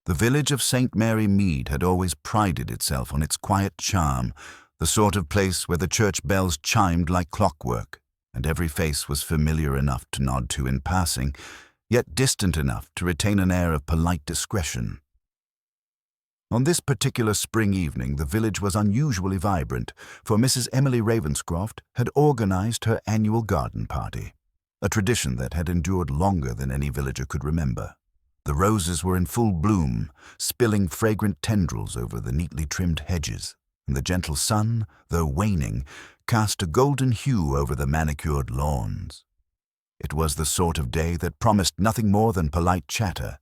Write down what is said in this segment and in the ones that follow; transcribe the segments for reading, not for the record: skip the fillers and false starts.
The village of St. Mary Mead had always prided itself on its quiet charm, the sort of place where the church bells chimed like clockwork, and every face was familiar enough to nod to in passing, yet distant enough to retain an air of polite discretion. On this particular spring evening the village was unusually vibrant, for Mrs. Emily Ravenscroft had organized her annual garden party, a tradition that had endured longer than any villager could remember. The roses were in full bloom, spilling fragrant tendrils over the neatly trimmed hedges, and the gentle sun, though waning, cast a golden hue over the manicured lawns. It was the sort of day that promised nothing more than polite chatter,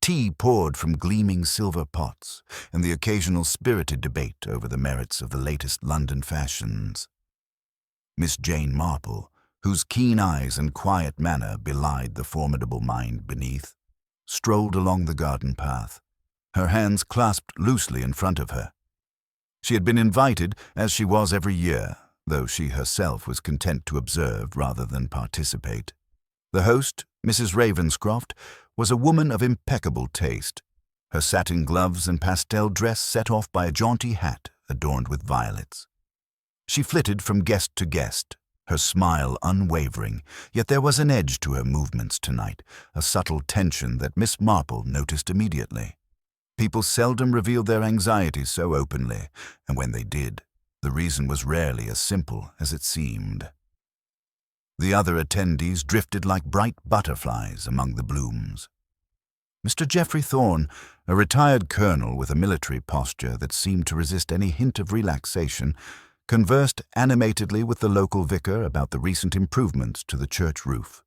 tea poured from gleaming silver pots, and the occasional spirited debate over the merits of the latest London fashions. Miss Jane Marple, whose keen eyes and quiet manner belied the formidable mind beneath, strolled along the garden path, her hands clasped loosely in front of her. She had been invited, as she was every year, though she herself was content to observe rather than participate. The host, Mrs. Ravenscroft, was a woman of impeccable taste, her satin gloves and pastel dress set off by a jaunty hat adorned with violets. She flitted from guest to guest, her smile unwavering, yet there was an edge to her movements tonight, a subtle tension that Miss Marple noticed immediately. People seldom revealed their anxieties so openly, and when they did, the reason was rarely as simple as it seemed. The other attendees drifted like bright butterflies among the blooms. Mr. Geoffrey Thorne, a retired colonel with a military posture that seemed to resist any hint of relaxation, conversed animatedly with the local vicar about the recent improvements to the church roof.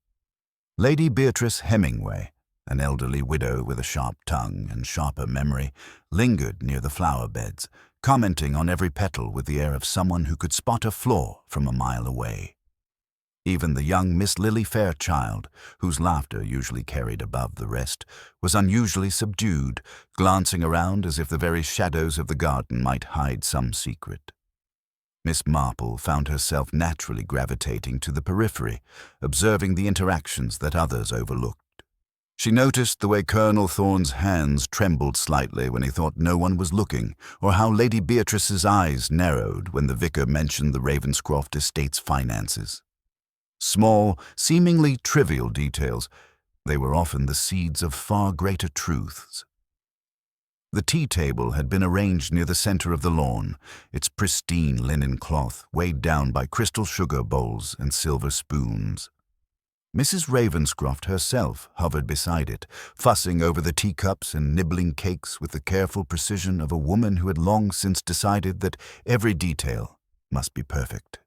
Lady Beatrice Hemingway, an elderly widow with a sharp tongue and sharper memory, lingered near the flower beds, commenting on every petal with the air of someone who could spot a flaw from a mile away. Even the young Miss Lily Fairchild, whose laughter usually carried above the rest, was unusually subdued, glancing around as if the very shadows of the garden might hide some secret. Miss Marple found herself naturally gravitating to the periphery, observing the interactions that others overlooked. She noticed the way Colonel Thorne's hands trembled slightly when he thought no one was looking, or how Lady Beatrice's eyes narrowed when the vicar mentioned the Ravenscroft estate's finances. Small, seemingly trivial details, they were often the seeds of far greater truths. The tea table had been arranged near the center of the lawn, its pristine linen cloth weighed down by crystal sugar bowls and silver spoons. Mrs. Ravenscroft herself hovered beside it, fussing over the teacups and nibbling cakes with the careful precision of a woman who had long since decided that every detail must be perfect.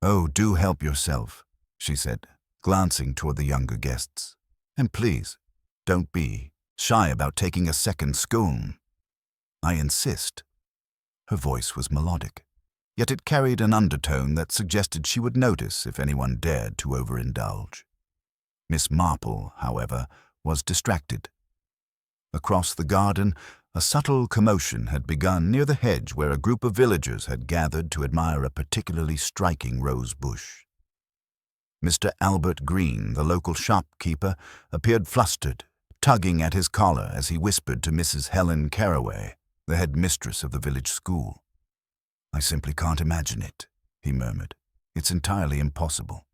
"Oh, do help yourself," she said, glancing toward the younger guests. "And please, don't be shy about taking a second scone. I insist." Her voice was melodic, yet it carried an undertone that suggested she would notice if anyone dared to overindulge. Miss Marple, however, was distracted. Across the garden, a subtle commotion had begun near the hedge where a group of villagers had gathered to admire a particularly striking rose bush. Mr. Albert Green, the local shopkeeper, appeared flustered, tugging at his collar as he whispered to Mrs. Helen Caraway, the head mistress of the village school. "I simply can't imagine it," he murmured. "It's entirely impossible."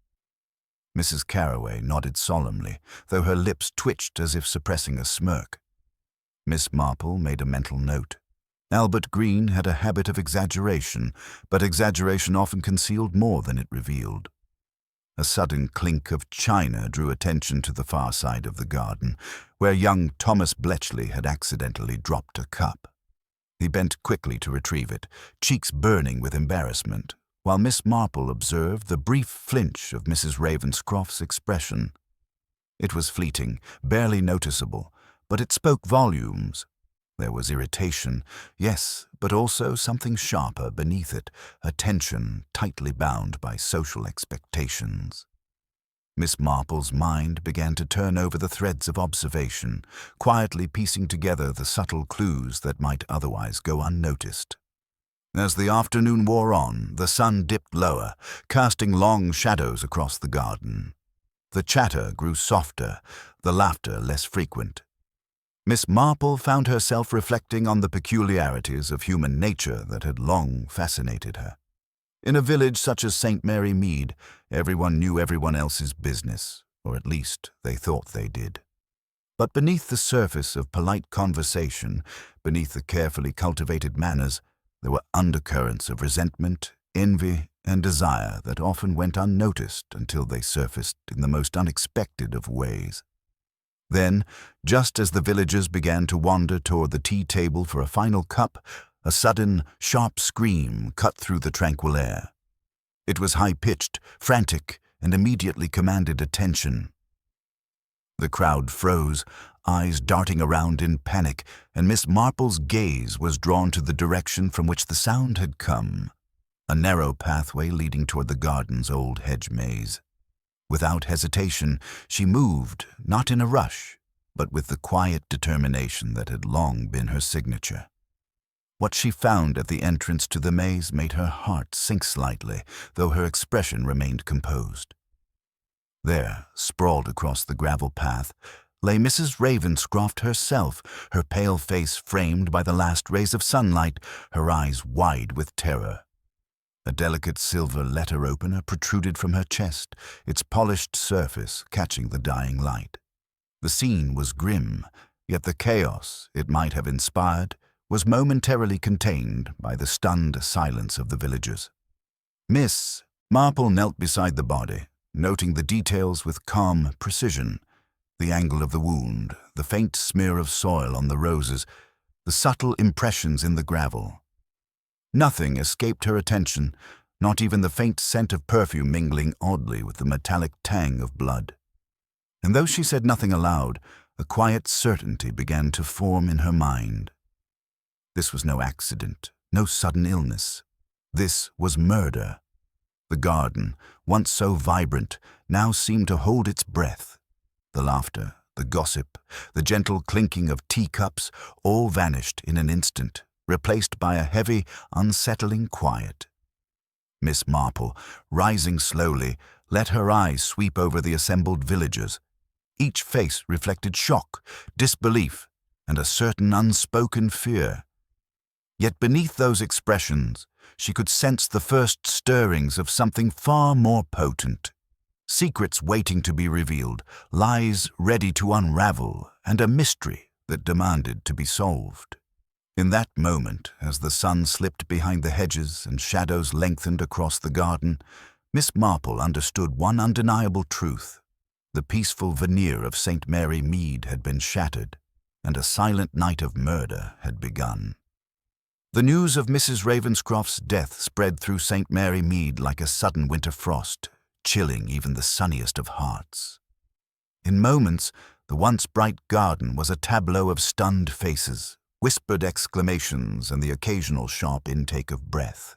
Mrs. Caraway nodded solemnly, though her lips twitched as if suppressing a smirk. Miss Marple made a mental note. Albert Green had a habit of exaggeration, but exaggeration often concealed more than it revealed. A sudden clink of china drew attention to the far side of the garden, where young Thomas Bletchley had accidentally dropped a cup. He bent quickly to retrieve it, cheeks burning with embarrassment, while Miss Marple observed the brief flinch of Mrs. Ravenscroft's expression. It was fleeting, barely noticeable, but it spoke volumes. There was irritation, yes, but also something sharper beneath it, a tension tightly bound by social expectations. Miss Marple's mind began to turn over the threads of observation, quietly piecing together the subtle clues that might otherwise go unnoticed. As the afternoon wore on, the sun dipped lower, casting long shadows across the garden. The chatter grew softer, the laughter less frequent. Miss Marple found herself reflecting on the peculiarities of human nature that had long fascinated her. In a village such as St. Mary Mead, everyone knew everyone else's business, or at least they thought they did. But beneath the surface of polite conversation, beneath the carefully cultivated manners, there were undercurrents of resentment, envy, and desire that often went unnoticed until they surfaced in the most unexpected of ways. Then, just as the villagers began to wander toward the tea table for a final cup, a sudden, sharp scream cut through the tranquil air. It was high-pitched, frantic, and immediately commanded attention. The crowd froze, eyes darting around in panic, and Miss Marple's gaze was drawn to the direction from which the sound had come, a narrow pathway leading toward the garden's old hedge maze. Without hesitation, she moved, not in a rush, but with the quiet determination that had long been her signature. What she found at the entrance to the maze made her heart sink slightly, though her expression remained composed. There, sprawled across the gravel path, lay Mrs. Ravenscroft herself, her pale face framed by the last rays of sunlight, her eyes wide with terror. A delicate silver letter opener protruded from her chest, its polished surface catching the dying light. The scene was grim, yet the chaos it might have inspired was momentarily contained by the stunned silence of the villagers. Miss Marple knelt beside the body, noting the details with calm precision: the angle of the wound, the faint smear of soil on the roses, the subtle impressions in the gravel. Nothing escaped her attention, not even the faint scent of perfume mingling oddly with the metallic tang of blood. And though she said nothing aloud, a quiet certainty began to form in her mind. This was no accident, no sudden illness. This was murder. The garden, once so vibrant, now seemed to hold its breath. The laughter, the gossip, the gentle clinking of teacups, all vanished in an instant, replaced by a heavy, unsettling quiet. Miss Marple, rising slowly, let her eyes sweep over the assembled villagers. Each face reflected shock, disbelief, and a certain unspoken fear. Yet beneath those expressions, she could sense the first stirrings of something far more potent. Secrets waiting to be revealed, lies ready to unravel, and a mystery that demanded to be solved. In that moment, as the sun slipped behind the hedges and shadows lengthened across the garden, Miss Marple understood one undeniable truth. The peaceful veneer of St. Mary Mead had been shattered, and a silent night of murder had begun. The news of Mrs. Ravenscroft's death spread through St. Mary Mead like a sudden winter frost, chilling even the sunniest of hearts. In moments, the once bright garden was a tableau of stunned faces, whispered exclamations, and the occasional sharp intake of breath.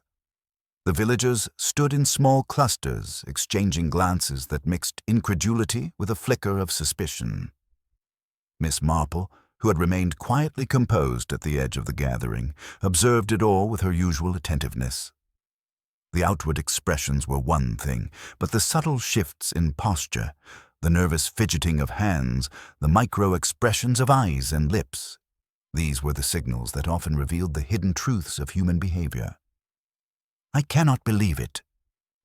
The villagers stood in small clusters, exchanging glances that mixed incredulity with a flicker of suspicion. Miss Marple, who had remained quietly composed at the edge of the gathering, observed it all with her usual attentiveness. The outward expressions were one thing, but the subtle shifts in posture, the nervous fidgeting of hands, the micro-expressions of eyes and lips, these were the signals that often revealed the hidden truths of human behavior. "I cannot believe it,"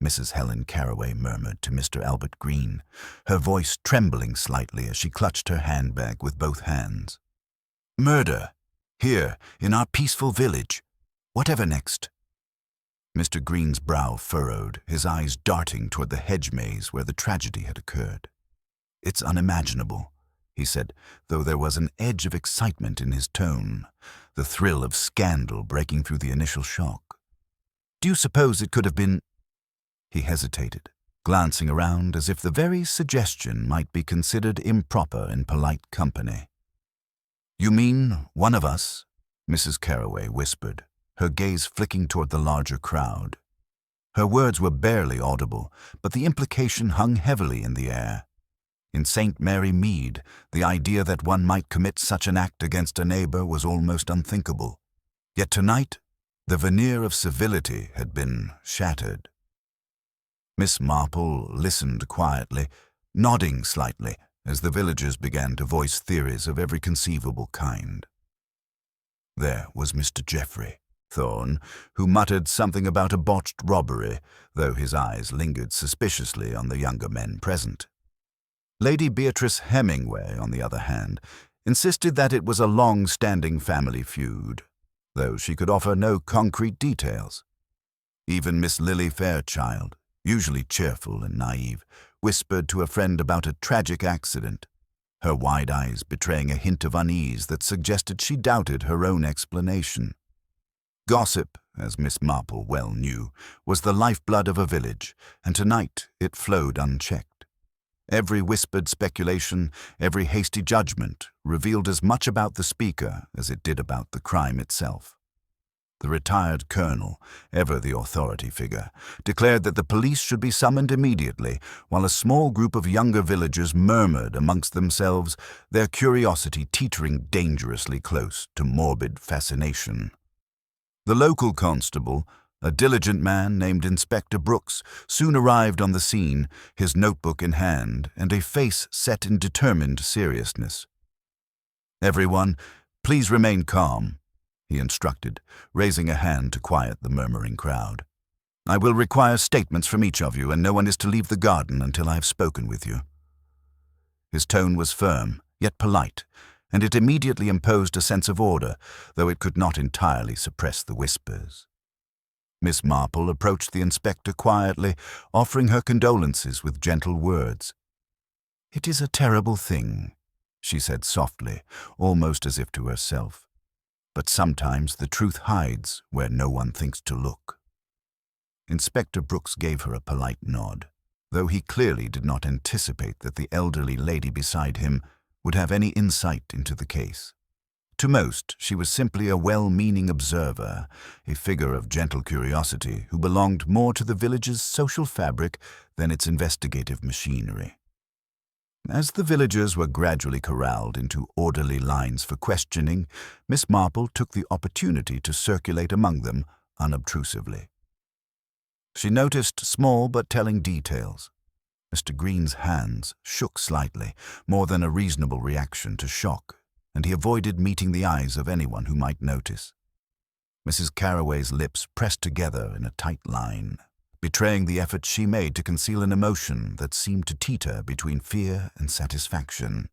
Mrs. Helen Carraway murmured to Mr. Albert Green, her voice trembling slightly as she clutched her handbag with both hands. "Murder, here, in our peaceful village. Whatever next?" Mr. Green's brow furrowed, his eyes darting toward the hedge maze where the tragedy had occurred. "It's unimaginable," he said, though there was an edge of excitement in his tone, the thrill of scandal breaking through the initial shock. "Do you suppose it could have been—" He hesitated, glancing around as if the very suggestion might be considered improper in polite company. "You mean one of us?" Mrs. Carraway whispered, her gaze flicking toward the larger crowd. Her words were barely audible, but the implication hung heavily in the air. In St. Mary Mead, the idea that one might commit such an act against a neighbor was almost unthinkable. Yet tonight, the veneer of civility had been shattered. Miss Marple listened quietly, nodding slightly, as the villagers began to voice theories of every conceivable kind. There was Mr. Geoffrey Thorne, who muttered something about a botched robbery, though his eyes lingered suspiciously on the younger men present. Lady Beatrice Hemingway, on the other hand, insisted that it was a long-standing family feud, though she could offer no concrete details. Even Miss Lily Fairchild, usually cheerful and naive, whispered to a friend about a tragic accident, her wide eyes betraying a hint of unease that suggested she doubted her own explanation. Gossip, as Miss Marple well knew, was the lifeblood of a village, and tonight it flowed unchecked. Every whispered speculation, every hasty judgment, revealed as much about the speaker as it did about the crime itself. The retired colonel, ever the authority figure, declared that the police should be summoned immediately, while a small group of younger villagers murmured amongst themselves, their curiosity teetering dangerously close to morbid fascination. The local constable, a diligent man named Inspector Brooks, soon arrived on the scene, his notebook in hand and a face set in determined seriousness. "Everyone, please remain calm," he instructed, raising a hand to quiet the murmuring crowd. "I will require statements from each of you, and no one is to leave the garden until I have spoken with you." His tone was firm, yet polite, and it immediately imposed a sense of order, though it could not entirely suppress the whispers. Miss Marple approached the inspector quietly, offering her condolences with gentle words. "It is a terrible thing," she said softly, almost as if to herself. "But sometimes the truth hides where no one thinks to look." Inspector Brooks gave her a polite nod, though he clearly did not anticipate that the elderly lady beside him would have any insight into the case. To most, she was simply a well-meaning observer, a figure of gentle curiosity who belonged more to the village's social fabric than its investigative machinery. As the villagers were gradually corralled into orderly lines for questioning, Miss Marple took the opportunity to circulate among them unobtrusively. She noticed small but telling details. Mr. Green's hands shook slightly, more than a reasonable reaction to shock, and he avoided meeting the eyes of anyone who might notice. Mrs. Carraway's lips pressed together in a tight line, betraying the effort she made to conceal an emotion that seemed to teeter between fear and satisfaction.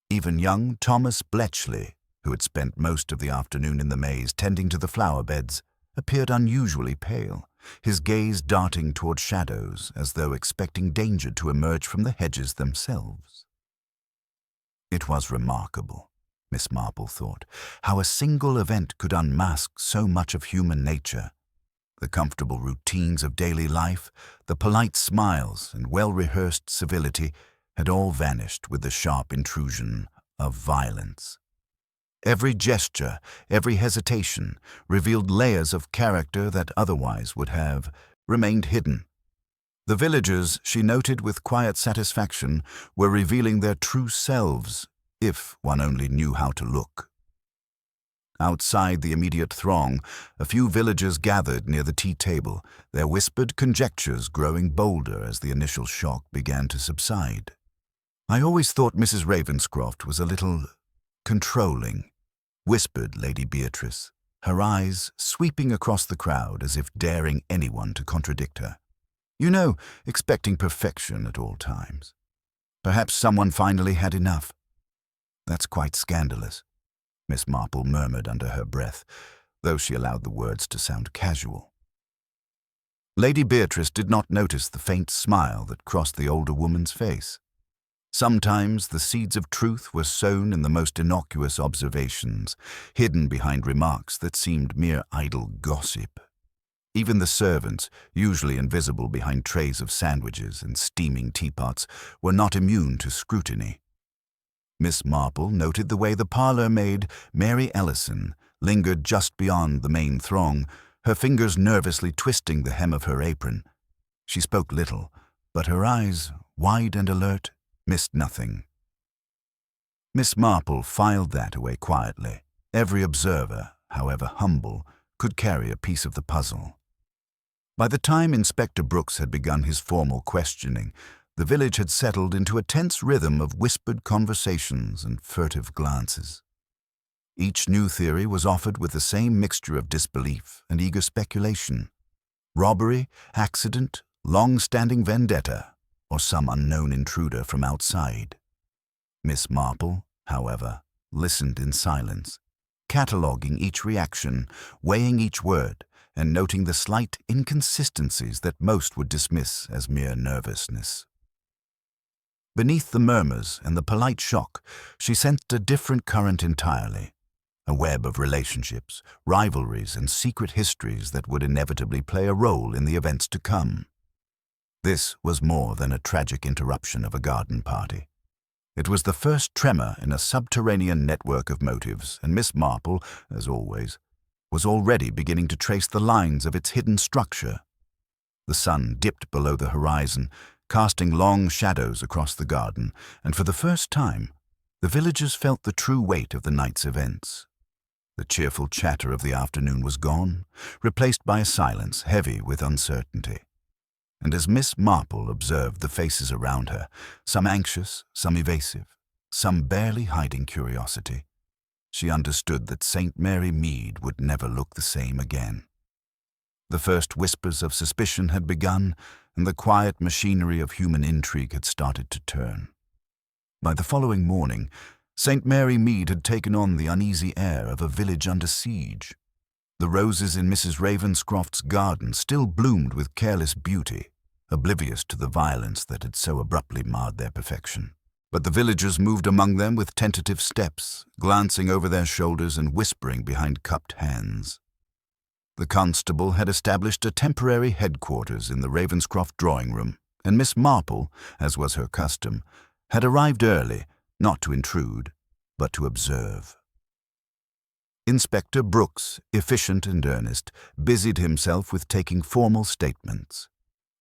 Even young Thomas Bletchley, who had spent most of the afternoon in the maze tending to the flower beds, appeared unusually pale, his gaze darting toward shadows as though expecting danger to emerge from the hedges themselves. It was remarkable, Miss Marple thought, how a single event could unmask so much of human nature. The comfortable routines of daily life, the polite smiles and well-rehearsed civility had all vanished with the sharp intrusion of violence. Every gesture, every hesitation, revealed layers of character that otherwise would have remained hidden. The villagers, she noted with quiet satisfaction, were revealing their true selves, if one only knew how to look. Outside the immediate throng, a few villagers gathered near the tea table, their whispered conjectures growing bolder as the initial shock began to subside. "I always thought Mrs. Ravenscroft was a little controlling," whispered Lady Beatrice, her eyes sweeping across the crowd as if daring anyone to contradict her. "You know, expecting perfection at all times. Perhaps someone finally had enough." "That's quite scandalous," Miss Marple murmured under her breath, though she allowed the words to sound casual. Lady Beatrice did not notice the faint smile that crossed the older woman's face. Sometimes the seeds of truth were sown in the most innocuous observations, hidden behind remarks that seemed mere idle gossip. Even the servants, usually invisible behind trays of sandwiches and steaming teapots, were not immune to scrutiny. Miss Marple noted the way the parlour-maid, Mary Ellison, lingered just beyond the main throng, her fingers nervously twisting the hem of her apron. She spoke little, but her eyes, wide and alert, missed nothing. Miss Marple filed that away quietly. Every observer, however humble, could carry a piece of the puzzle. By the time Inspector Brooks had begun his formal questioning, The village had settled into a tense rhythm of whispered conversations and furtive glances. Each new theory was offered with the same mixture of disbelief and eager speculation. Robbery, accident, long-standing vendetta, or some unknown intruder from outside. Miss Marple, however, listened in silence, cataloguing each reaction, weighing each word, and noting the slight inconsistencies that most would dismiss as mere nervousness. Beneath the murmurs and the polite shock, she sensed a different current entirely, a web of relationships, rivalries, and secret histories that would inevitably play a role in the events to come. This was more than a tragic interruption of a garden party. It was the first tremor in a subterranean network of motives, and Miss Marple, as always, was already beginning to trace the lines of its hidden structure. The sun dipped below the horizon, casting long shadows across the garden, and for the first time, the villagers felt the true weight of the night's events. The cheerful chatter of the afternoon was gone, replaced by a silence heavy with uncertainty. And as Miss Marple observed the faces around her, some anxious, some evasive, some barely hiding curiosity, she understood that St. Mary Mead would never look the same again. The first whispers of suspicion had begun, and the quiet machinery of human intrigue had started to turn. By the following morning, St. Mary Mead had taken on the uneasy air of a village under siege. The roses in Mrs. Ravenscroft's garden still bloomed with careless beauty, oblivious to the violence that had so abruptly marred their perfection. But the villagers moved among them with tentative steps, glancing over their shoulders and whispering behind cupped hands. The constable had established a temporary headquarters in the Ravenscroft drawing-room, and Miss Marple, as was her custom, had arrived early, not to intrude, but to observe. Inspector Brooks, efficient and earnest, busied himself with taking formal statements.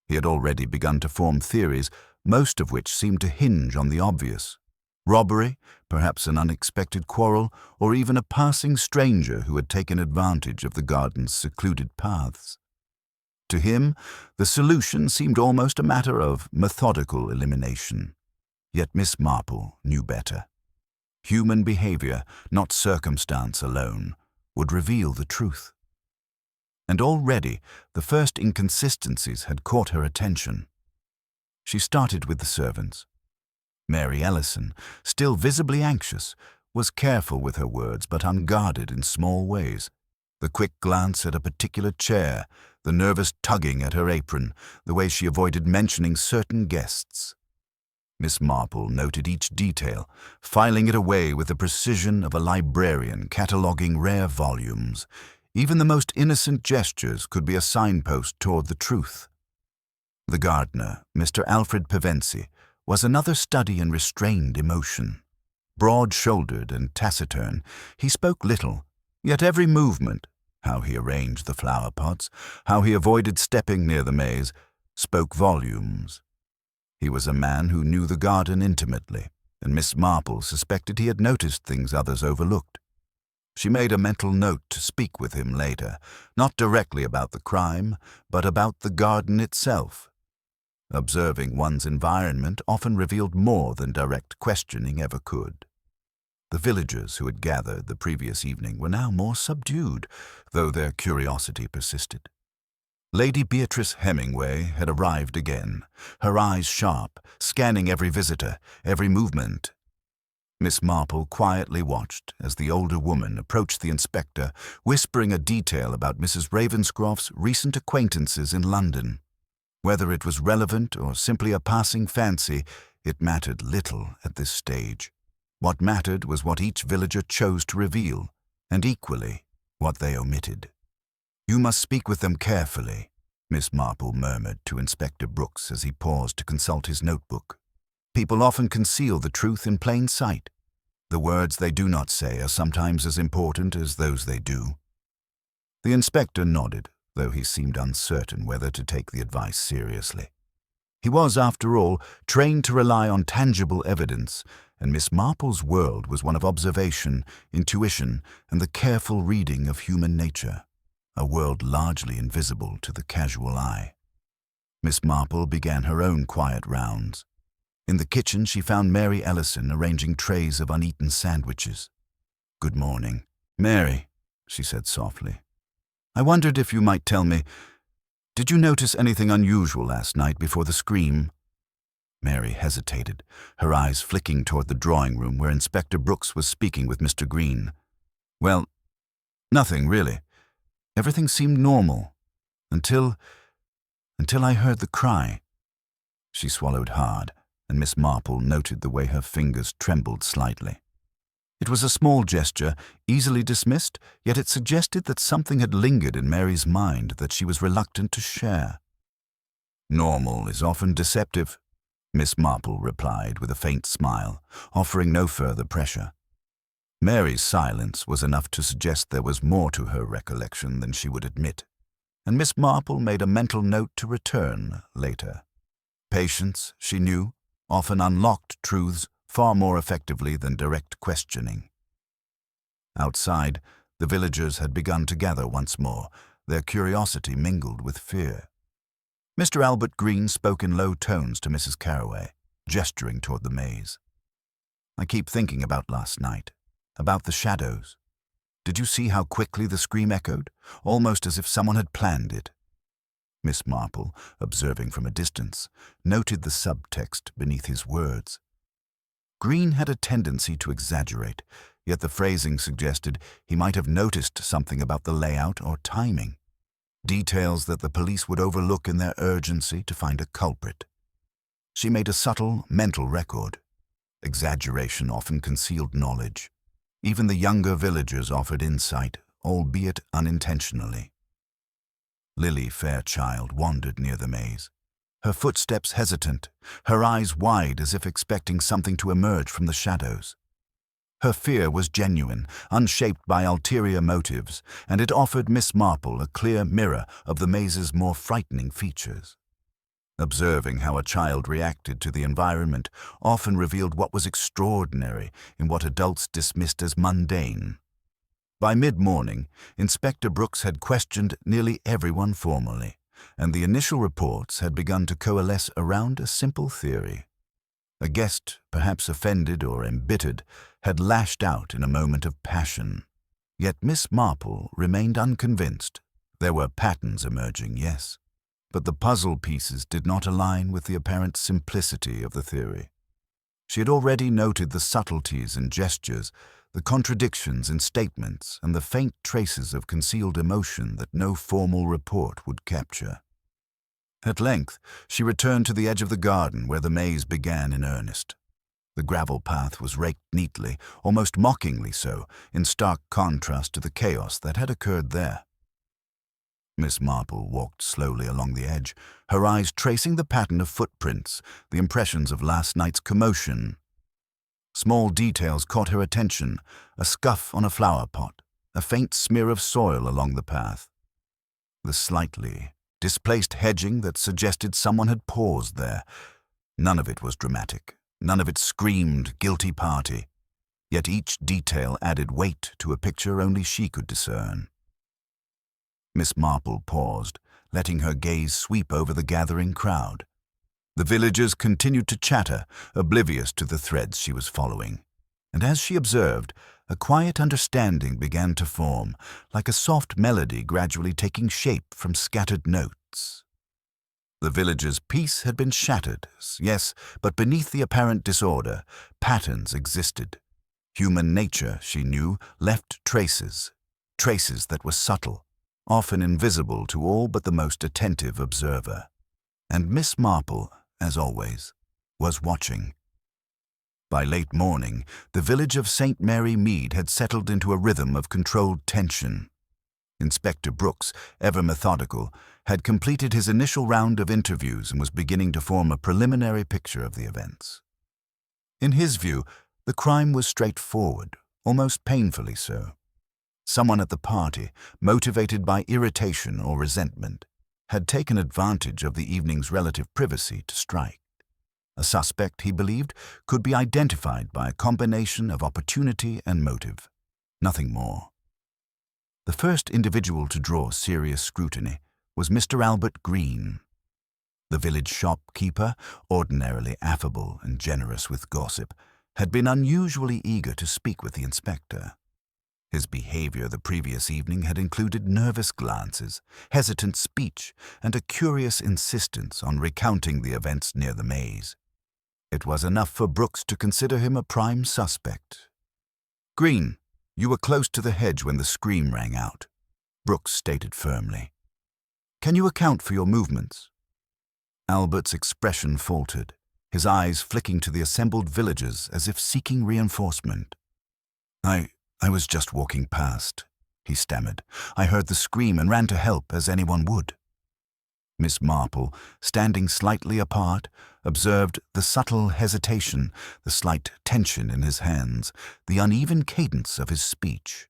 He had already begun to form theories, most of which seemed to hinge on the obvious. Robbery, perhaps an unexpected quarrel, or even a passing stranger who had taken advantage of the garden's secluded paths. To him, the solution seemed almost a matter of methodical elimination. Yet Miss Marple knew better. Human behavior, not circumstance alone, would reveal the truth. And already the first inconsistencies had caught her attention. She started with the servants. Mary Ellison, still visibly anxious, was careful with her words but unguarded in small ways. The quick glance at a particular chair, the nervous tugging at her apron, the way she avoided mentioning certain guests. Miss Marple noted each detail, filing it away with the precision of a librarian cataloguing rare volumes. Even the most innocent gestures could be a signpost toward the truth. The gardener, Mr. Alfred Pevensie, was another study in restrained emotion. Broad-shouldered and taciturn, he spoke little, yet every movement, how he arranged the flower pots, how he avoided stepping near the maze, spoke volumes. He was a man who knew the garden intimately, and Miss Marple suspected he had noticed things others overlooked. She made a mental note to speak with him later, not directly about the crime, but about the garden itself. Observing one's environment often revealed more than direct questioning ever could. The villagers who had gathered the previous evening were now more subdued, though their curiosity persisted. Lady Beatrice Hemingway had arrived again, her eyes sharp, scanning every visitor, every movement. Miss Marple quietly watched as the older woman approached the inspector, whispering a detail about Mrs. Ravenscroft's recent acquaintances in London. Whether it was relevant or simply a passing fancy, it mattered little at this stage. What mattered was what each villager chose to reveal, and equally, what they omitted. "You must speak with them carefully," Miss Marple murmured to Inspector Brooks as he paused to consult his notebook. "People often conceal the truth in plain sight. The words they do not say are sometimes as important as those they do." The inspector nodded, though he seemed uncertain whether to take the advice seriously. He was, after all, trained to rely on tangible evidence, and Miss Marple's world was one of observation, intuition, and the careful reading of human nature, a world largely invisible to the casual eye. Miss Marple began her own quiet rounds. In the kitchen, she found Mary Ellison arranging trays of uneaten sandwiches. "Good morning." "Mary," she said softly, "I wondered if you might tell me, did you notice anything unusual last night before the scream?" Mary hesitated, her eyes flicking toward the drawing room where Inspector Brooks was speaking with Mr. Green. "Well, nothing really. Everything seemed normal, until I heard the cry." She swallowed hard, and Miss Marple noted the way her fingers trembled slightly. It was a small gesture, easily dismissed, yet it suggested that something had lingered in Mary's mind that she was reluctant to share. "Normal is often deceptive," Miss Marple replied with a faint smile, offering no further pressure. Mary's silence was enough to suggest there was more to her recollection than she would admit, and Miss Marple made a mental note to return later. Patience, she knew, often unlocked truths far more effectively than direct questioning. Outside, the villagers had begun to gather once more, their curiosity mingled with fear. Mr. Albert Green spoke in low tones to Mrs. Carroway, gesturing toward the maze. "I keep thinking about last night, about the shadows. Did you see how quickly the scream echoed, almost as if someone had planned it?" Miss Marple, observing from a distance, noted the subtext beneath his words. Green had a tendency to exaggerate, yet the phrasing suggested he might have noticed something about the layout or timing, details that the police would overlook in their urgency to find a culprit. She made a subtle mental record. Exaggeration often concealed knowledge. Even the younger villagers offered insight, albeit unintentionally. Lily Fairchild wandered near the maze, her footsteps hesitant, her eyes wide as if expecting something to emerge from the shadows. Her fear was genuine, unshaped by ulterior motives, and it offered Miss Marple a clear mirror of the maze's more frightening features. Observing how a child reacted to the environment often revealed what was extraordinary in what adults dismissed as mundane. By mid-morning, Inspector Brooks had questioned nearly everyone formally, and the initial reports had begun to coalesce around a simple theory. A guest, perhaps offended or embittered, had lashed out in a moment of passion. Yet Miss Marple remained unconvinced. There were patterns emerging, yes, but the puzzle pieces did not align with the apparent simplicity of the theory. She had already noted the subtleties in gestures, the contradictions in statements, and the faint traces of concealed emotion that no formal report would capture. At length, she returned to the edge of the garden where the maze began in earnest. The gravel path was raked neatly, almost mockingly so, in stark contrast to the chaos that had occurred there. Miss Marple walked slowly along the edge, her eyes tracing the pattern of footprints, the impressions of last night's commotion. Small details caught her attention, a scuff on a flower pot, a faint smear of soil along the path. The slightly displaced hedging that suggested someone had paused there. None of it was dramatic, none of it screamed guilty party, yet each detail added weight to a picture only she could discern. Miss Marple paused, letting her gaze sweep over the gathering crowd. The villagers continued to chatter, oblivious to the threads she was following. And as she observed, a quiet understanding began to form, like a soft melody gradually taking shape from scattered notes. The villagers' peace had been shattered, yes, but beneath the apparent disorder, patterns existed. Human nature, she knew, left traces that were subtle, often invisible to all but the most attentive observer. And Miss Marple, as always, was watching. By late morning, the village of St. Mary Mead had settled into a rhythm of controlled tension. Inspector Brooks, ever methodical, had completed his initial round of interviews and was beginning to form a preliminary picture of the events. In his view, the crime was straightforward, almost painfully so. Someone at the party, motivated by irritation or resentment, had taken advantage of the evening's relative privacy to strike. A suspect, he believed, could be identified by a combination of opportunity and motive, nothing more. The first individual to draw serious scrutiny was Mr. Albert Green. The village shopkeeper, ordinarily affable and generous with gossip, had been unusually eager to speak with the inspector. His behavior the previous evening had included nervous glances, hesitant speech, and a curious insistence on recounting the events near the maze. It was enough for Brooks to consider him a prime suspect. "Green, you were close to the hedge when the scream rang out," Brooks stated firmly. "Can you account for your movements?" Albert's expression faltered, his eyes flicking to the assembled villagers as if seeking reinforcement. I was just walking past," he stammered. "I heard the scream and ran to help, as anyone would." Miss Marple, standing slightly apart, observed the subtle hesitation, the slight tension in his hands, the uneven cadence of his speech.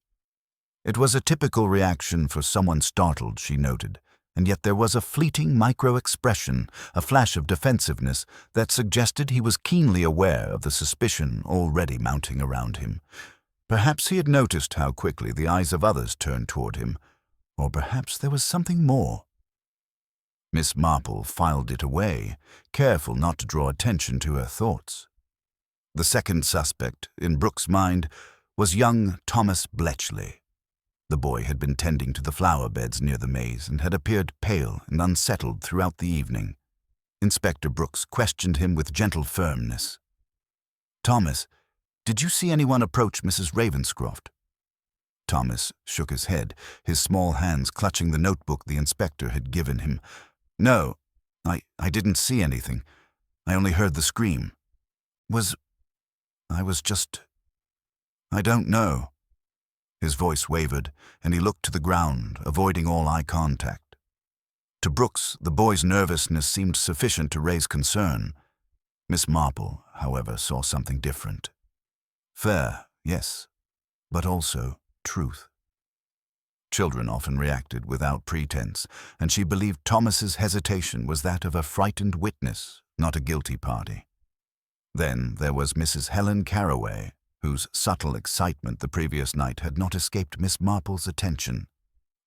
It was a typical reaction for someone startled, she noted, and yet there was a fleeting micro-expression, a flash of defensiveness, that suggested he was keenly aware of the suspicion already mounting around him. Perhaps he had noticed how quickly the eyes of others turned toward him, or perhaps there was something more. Miss Marple filed it away, careful not to draw attention to her thoughts. The second suspect, in Brooks' mind, was young Thomas Bletchley. The boy had been tending to the flower beds near the maze and had appeared pale and unsettled throughout the evening. Inspector Brooks questioned him with gentle firmness. "Thomas, did you see anyone approach Mrs. Ravenscroft?" Thomas shook his head, his small hands clutching the notebook the inspector had given him. "No, I didn't see anything. I only heard the scream. I don't know." His voice wavered, and he looked to the ground, avoiding all eye contact. To Brooks, the boy's nervousness seemed sufficient to raise concern. Miss Marple, however, saw something different. Fair, yes, but also truth. Children often reacted without pretense, and she believed Thomas's hesitation was that of a frightened witness, not a guilty party. Then there was Mrs. Helen Carroway, whose subtle excitement the previous night had not escaped Miss Marple's attention.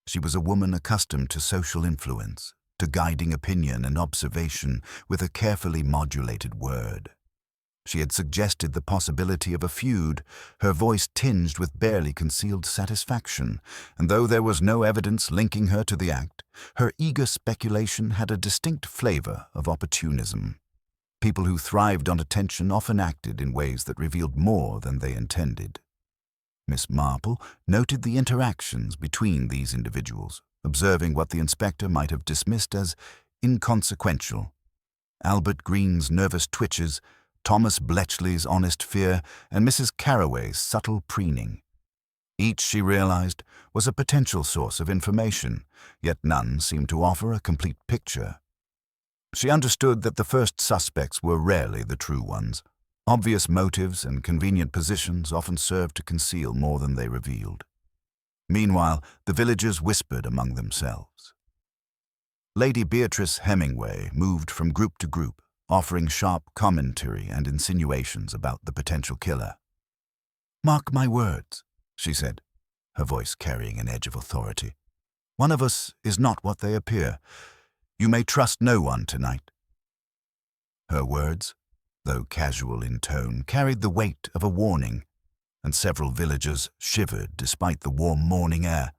She was a woman accustomed to social influence, to guiding opinion and observation with a carefully modulated word. She had suggested the possibility of a feud, her voice tinged with barely concealed satisfaction, and though there was no evidence linking her to the act, her eager speculation had a distinct flavor of opportunism. People who thrived on attention often acted in ways that revealed more than they intended. Miss Marple noted the interactions between these individuals, observing what the inspector might have dismissed as inconsequential. Albert Green's nervous twitches, Thomas Bletchley's honest fear, and Mrs. Carroway's subtle preening. Each, she realized, was a potential source of information, yet none seemed to offer a complete picture. She understood that the first suspects were rarely the true ones. Obvious motives and convenient positions often served to conceal more than they revealed. Meanwhile, the villagers whispered among themselves. Lady Beatrice Hemingway moved from group to group, offering sharp commentary and insinuations about the potential killer. "Mark my words," she said, her voice carrying an edge of authority. "One of us is not what they appear. You may trust no one tonight." Her words, though casual in tone, carried the weight of a warning, and several villagers shivered despite the warm morning air.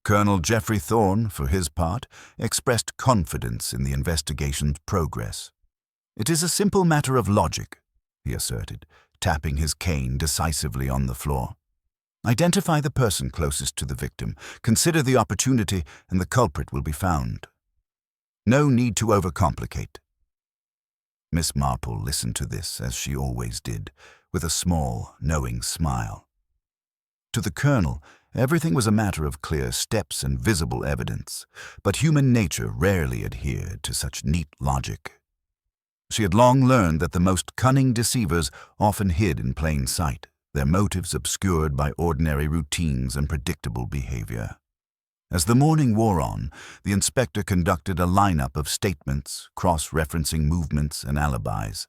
Colonel Geoffrey Thorne, for his part, expressed confidence in the investigation's progress. "It is a simple matter of logic," he asserted, tapping his cane decisively on the floor. "Identify the person closest to the victim, consider the opportunity, and the culprit will be found. No need to overcomplicate." Miss Marple listened to this, as she always did, with a small, knowing smile. To the colonel, everything was a matter of clear steps and visible evidence, but human nature rarely adhered to such neat logic. She had long learned that the most cunning deceivers often hid in plain sight, their motives obscured by ordinary routines and predictable behavior. As the morning wore on, the inspector conducted a lineup of statements, cross-referencing movements and alibis.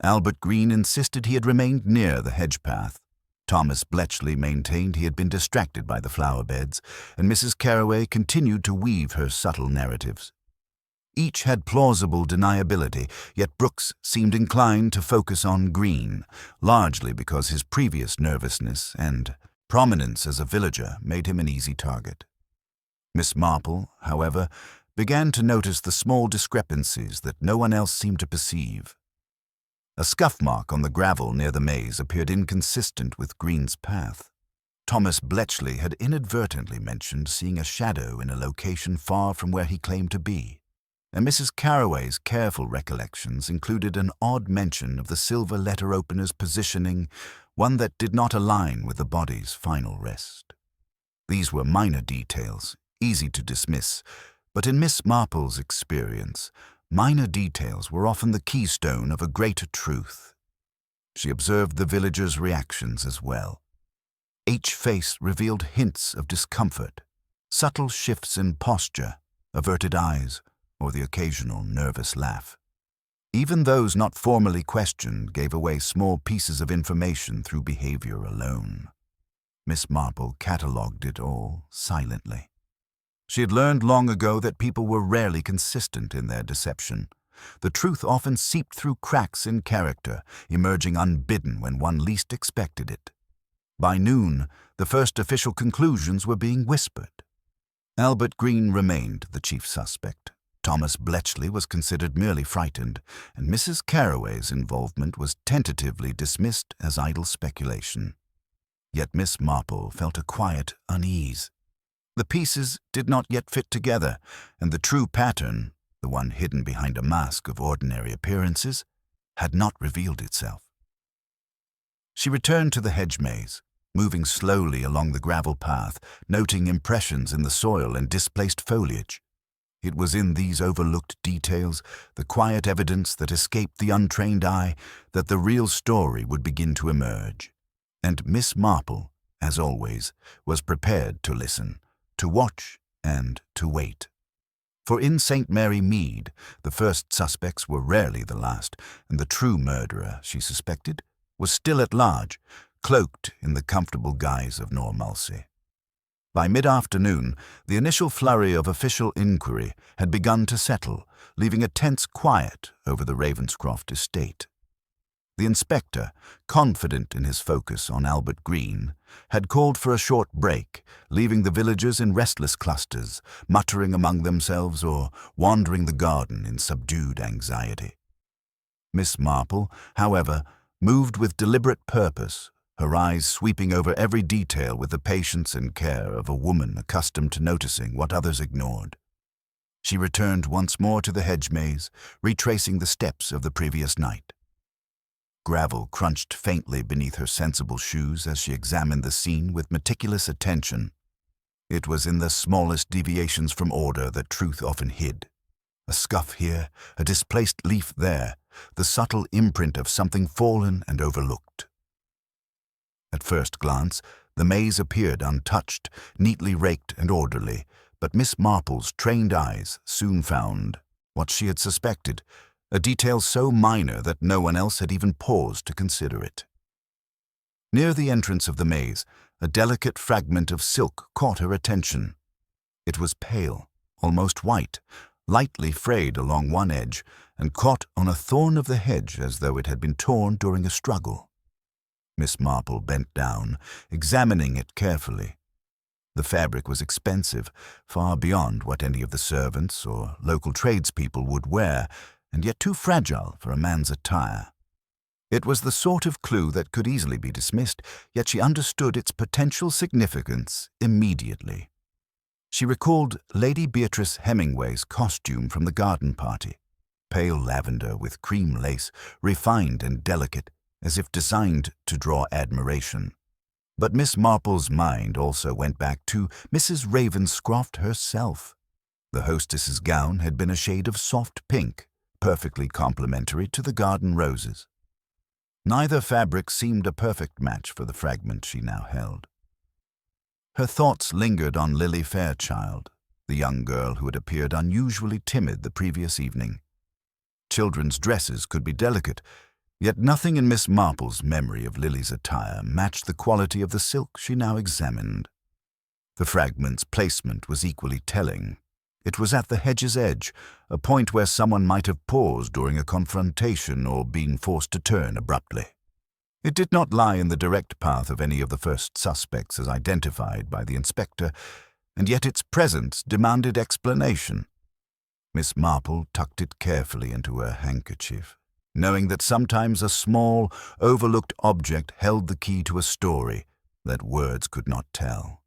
Albert Green insisted he had remained near the hedge path. Thomas Bletchley maintained he had been distracted by the flower beds, and Mrs. Carroway continued to weave her subtle narratives. Each had plausible deniability, yet Brooks seemed inclined to focus on Green, largely because his previous nervousness and prominence as a villager made him an easy target. Miss Marple, however, began to notice the small discrepancies that no one else seemed to perceive. A scuff mark on the gravel near the maze appeared inconsistent with Green's path. Thomas Bletchley had inadvertently mentioned seeing a shadow in a location far from where he claimed to be, and Mrs. Carraway's careful recollections included an odd mention of the silver letter opener's positioning, one that did not align with the body's final rest. These were minor details, easy to dismiss, but in Miss Marple's experience, minor details were often the keystone of a greater truth. She observed the villagers' reactions as well. Each face revealed hints of discomfort, subtle shifts in posture, averted eyes, or the occasional nervous laugh. Even those not formally questioned gave away small pieces of information through behavior alone. Miss Marple catalogued it all silently. She had learned long ago that people were rarely consistent in their deception. The truth often seeped through cracks in character, emerging unbidden when one least expected it. By noon, the first official conclusions were being whispered. Albert Green remained the chief suspect. Thomas Bletchley was considered merely frightened, and Mrs. Carraway's involvement was tentatively dismissed as idle speculation. Yet Miss Marple felt a quiet unease. The pieces did not yet fit together, and the true pattern, the one hidden behind a mask of ordinary appearances, had not revealed itself. She returned to the hedge maze, moving slowly along the gravel path, noting impressions in the soil and displaced foliage. It was in these overlooked details, the quiet evidence that escaped the untrained eye, that the real story would begin to emerge. And Miss Marple, as always, was prepared to listen, to watch, and to wait. For in St. Mary Mead, the first suspects were rarely the last, and the true murderer, she suspected, was still at large, cloaked in the comfortable guise of normalcy. By mid-afternoon, the initial flurry of official inquiry had begun to settle, leaving a tense quiet over the Ravenscroft estate. The inspector, confident in his focus on Albert Green, had called for a short break, leaving the villagers in restless clusters, muttering among themselves or wandering the garden in subdued anxiety. Miss Marple, however, moved with deliberate purpose, her eyes sweeping over every detail with the patience and care of a woman accustomed to noticing what others ignored. She returned once more to the hedge maze, retracing the steps of the previous night. Gravel crunched faintly beneath her sensible shoes as she examined the scene with meticulous attention. It was in the smallest deviations from order that truth often hid. A scuff here, a displaced leaf there, the subtle imprint of something fallen and overlooked. At first glance, the maze appeared untouched, neatly raked and orderly, but Miss Marple's trained eyes soon found what she had suspected, a detail so minor that no one else had even paused to consider it. Near the entrance of the maze, a delicate fragment of silk caught her attention. It was pale, almost white, lightly frayed along one edge, and caught on a thorn of the hedge as though it had been torn during a struggle. Miss Marple bent down, examining it carefully. The fabric was expensive, far beyond what any of the servants or local tradespeople would wear, and yet too fragile for a man's attire. It was the sort of clue that could easily be dismissed, yet she understood its potential significance immediately. She recalled Lady Beatrice Hemingway's costume from the garden party, pale lavender with cream lace, refined and delicate, as if designed to draw admiration. But Miss Marple's mind also went back to Mrs. Ravenscroft herself. The hostess's gown had been a shade of soft pink, perfectly complementary to the garden roses. Neither fabric seemed a perfect match for the fragment she now held. Her thoughts lingered on Lily Fairchild, the young girl who had appeared unusually timid the previous evening. Children's dresses could be delicate, yet nothing in Miss Marple's memory of Lily's attire matched the quality of the silk she now examined. The fragment's placement was equally telling. It was at the hedge's edge, a point where someone might have paused during a confrontation or been forced to turn abruptly. It did not lie in the direct path of any of the first suspects as identified by the inspector, and yet its presence demanded explanation. Miss Marple tucked it carefully into her handkerchief, knowing that sometimes a small, overlooked object held the key to a story that words could not tell.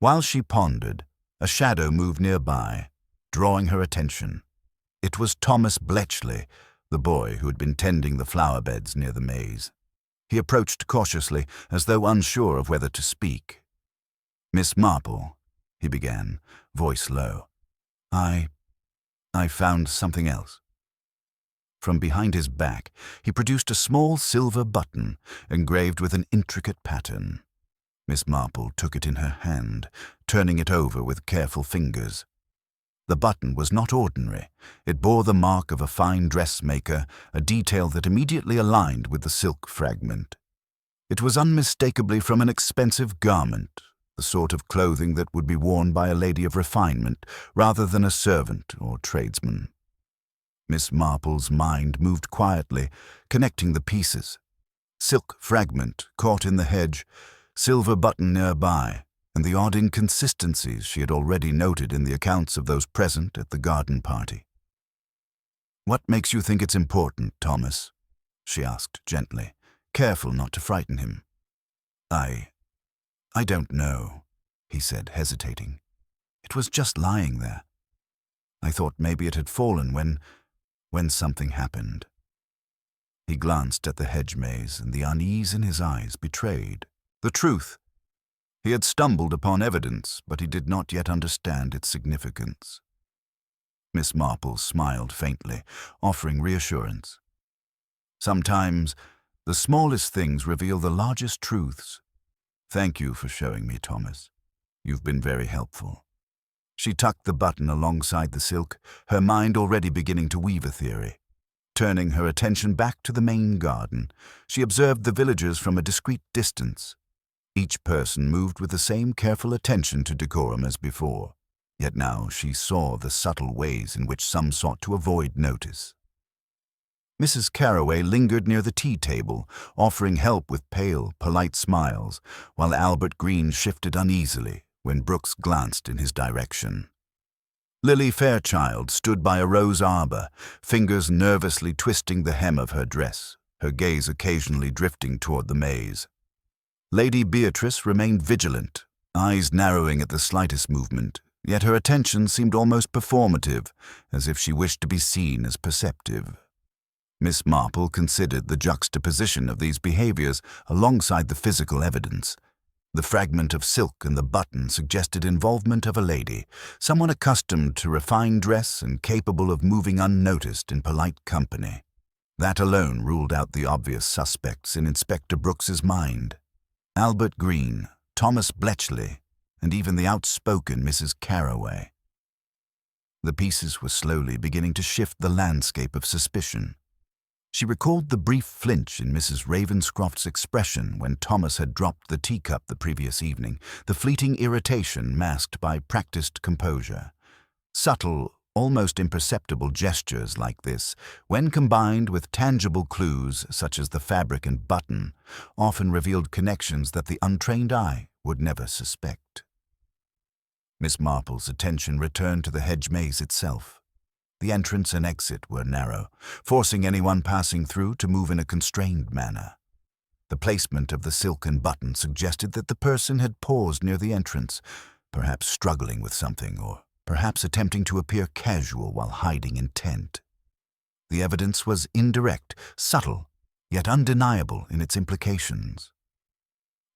While she pondered, a shadow moved nearby, drawing her attention. It was Thomas Bletchley, the boy who had been tending the flower beds near the maze. He approached cautiously, as though unsure of whether to speak. "Miss Marple," he began, voice low, I found something else." From behind his back, he produced a small silver button, engraved with an intricate pattern. Miss Marple took it in her hand, turning it over with careful fingers. The button was not ordinary. It bore the mark of a fine dressmaker, a detail that immediately aligned with the silk fragment. It was unmistakably from an expensive garment, the sort of clothing that would be worn by a lady of refinement rather than a servant or tradesman. Miss Marple's mind moved quietly, connecting the pieces. Silk fragment caught in the hedge, silver button nearby, and the odd inconsistencies she had already noted in the accounts of those present at the garden party. "What makes you think it's important, Thomas?" she asked gently, careful not to frighten him. I don't know," he said, hesitating. "It was just lying there. I thought maybe it had fallen when something happened." He glanced at the hedge maze, and the unease in his eyes betrayed the truth. He had stumbled upon evidence, but he did not yet understand its significance. Miss Marple smiled faintly, offering reassurance. "Sometimes the smallest things reveal the largest truths. Thank you for showing me, Thomas. You've been very helpful." She tucked the button alongside the silk, her mind already beginning to weave a theory. Turning her attention back to the main garden, she observed the villagers from a discreet distance. Each person moved with the same careful attention to decorum as before, yet now she saw the subtle ways in which some sought to avoid notice. Mrs. Carroway lingered near the tea table, offering help with pale, polite smiles, while Albert Green shifted uneasily when Brooks glanced in his direction. Lily Fairchild stood by a rose arbor, fingers nervously twisting the hem of her dress, her gaze occasionally drifting toward the maze. Lady Beatrice remained vigilant, eyes narrowing at the slightest movement, yet her attention seemed almost performative, as if she wished to be seen as perceptive. Miss Marple considered the juxtaposition of these behaviors alongside the physical evidence. The fragment of silk and the button suggested involvement of a lady, someone accustomed to refined dress and capable of moving unnoticed in polite company. That alone ruled out the obvious suspects in Inspector Brooks's mind. Albert Green, Thomas Bletchley, and even the outspoken Mrs. Carroway. The pieces were slowly beginning to shift the landscape of suspicion. She recalled the brief flinch in Mrs. Ravenscroft's expression when Thomas had dropped the teacup the previous evening, the fleeting irritation masked by practiced composure. Subtle, almost imperceptible gestures like this, when combined with tangible clues such as the fabric and button, often revealed connections that the untrained eye would never suspect. Miss Marple's attention returned to the hedge maze itself. The entrance and exit were narrow, forcing anyone passing through to move in a constrained manner. The placement of the silk and button suggested that the person had paused near the entrance, perhaps struggling with something, or perhaps attempting to appear casual while hiding intent. The evidence was indirect, subtle, yet undeniable in its implications.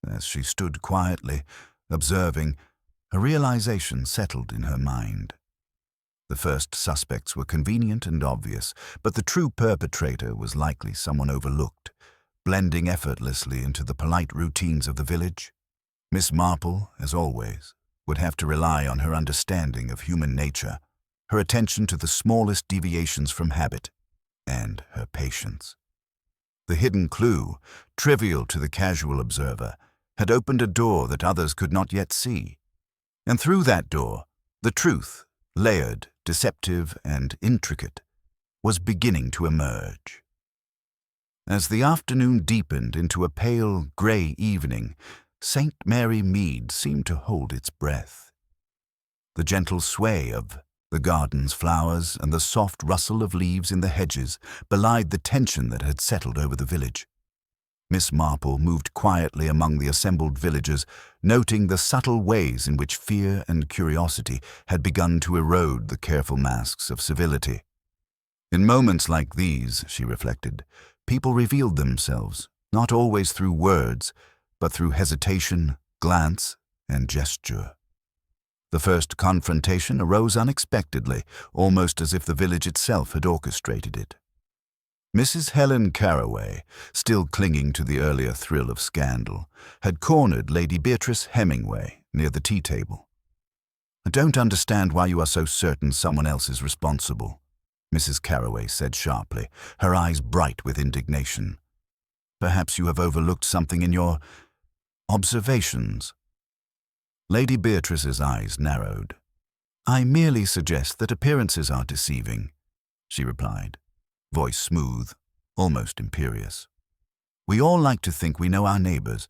As she stood quietly, observing, a realization settled in her mind. The first suspects were convenient and obvious, but the true perpetrator was likely someone overlooked, blending effortlessly into the polite routines of the village. Miss Marple, as always, would have to rely on her understanding of human nature, her attention to the smallest deviations from habit, and her patience. The hidden clue, trivial to the casual observer, had opened a door that others could not yet see. And through that door, the truth, layered, deceptive, and intricate, was beginning to emerge. As the afternoon deepened into a pale, grey evening, St. Mary Mead seemed to hold its breath. The gentle sway of the garden's flowers and the soft rustle of leaves in the hedges belied the tension that had settled over the village. Miss Marple moved quietly among the assembled villagers, noting the subtle ways in which fear and curiosity had begun to erode the careful masks of civility. In moments like these, she reflected, people revealed themselves, not always through words, but through hesitation, glance, and gesture. The first confrontation arose unexpectedly, almost as if the village itself had orchestrated it. Mrs. Helen Carroway, still clinging to the earlier thrill of scandal, had cornered Lady Beatrice Hemingway near the tea table. "I don't understand why you are so certain someone else is responsible," Mrs. Carroway said sharply, her eyes bright with indignation. "Perhaps you have overlooked something in your observations." Lady Beatrice's eyes narrowed. "I merely suggest that appearances are deceiving," she replied, voice smooth, almost imperious. "We all like to think we know our neighbors,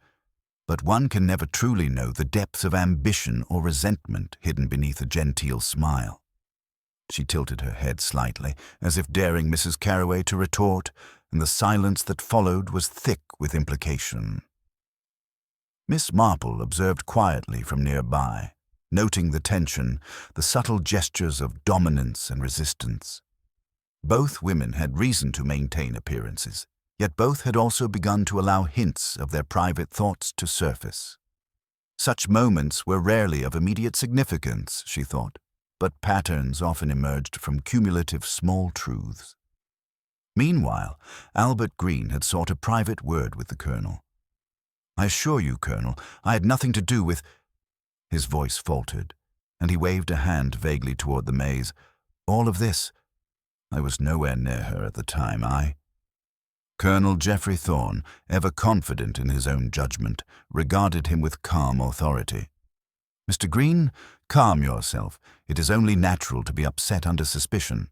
but one can never truly know the depths of ambition or resentment hidden beneath a genteel smile." She tilted her head slightly, as if daring Mrs. Carroway to retort, and the silence that followed was thick with implication. Miss Marple observed quietly from nearby, noting the tension, the subtle gestures of dominance and resistance. Both women had reason to maintain appearances, yet both had also begun to allow hints of their private thoughts to surface. Such moments were rarely of immediate significance, she thought, but patterns often emerged from cumulative small truths. Meanwhile, Albert Green had sought a private word with the Colonel. "I assure you, Colonel, I had nothing to do with—" His voice faltered, and he waved a hand vaguely toward the maze. "All of this. I was nowhere near her at the time. Colonel Geoffrey Thorne, ever confident in his own judgment, regarded him with calm authority. "Mr. Green, calm yourself. It is only natural to be upset under suspicion.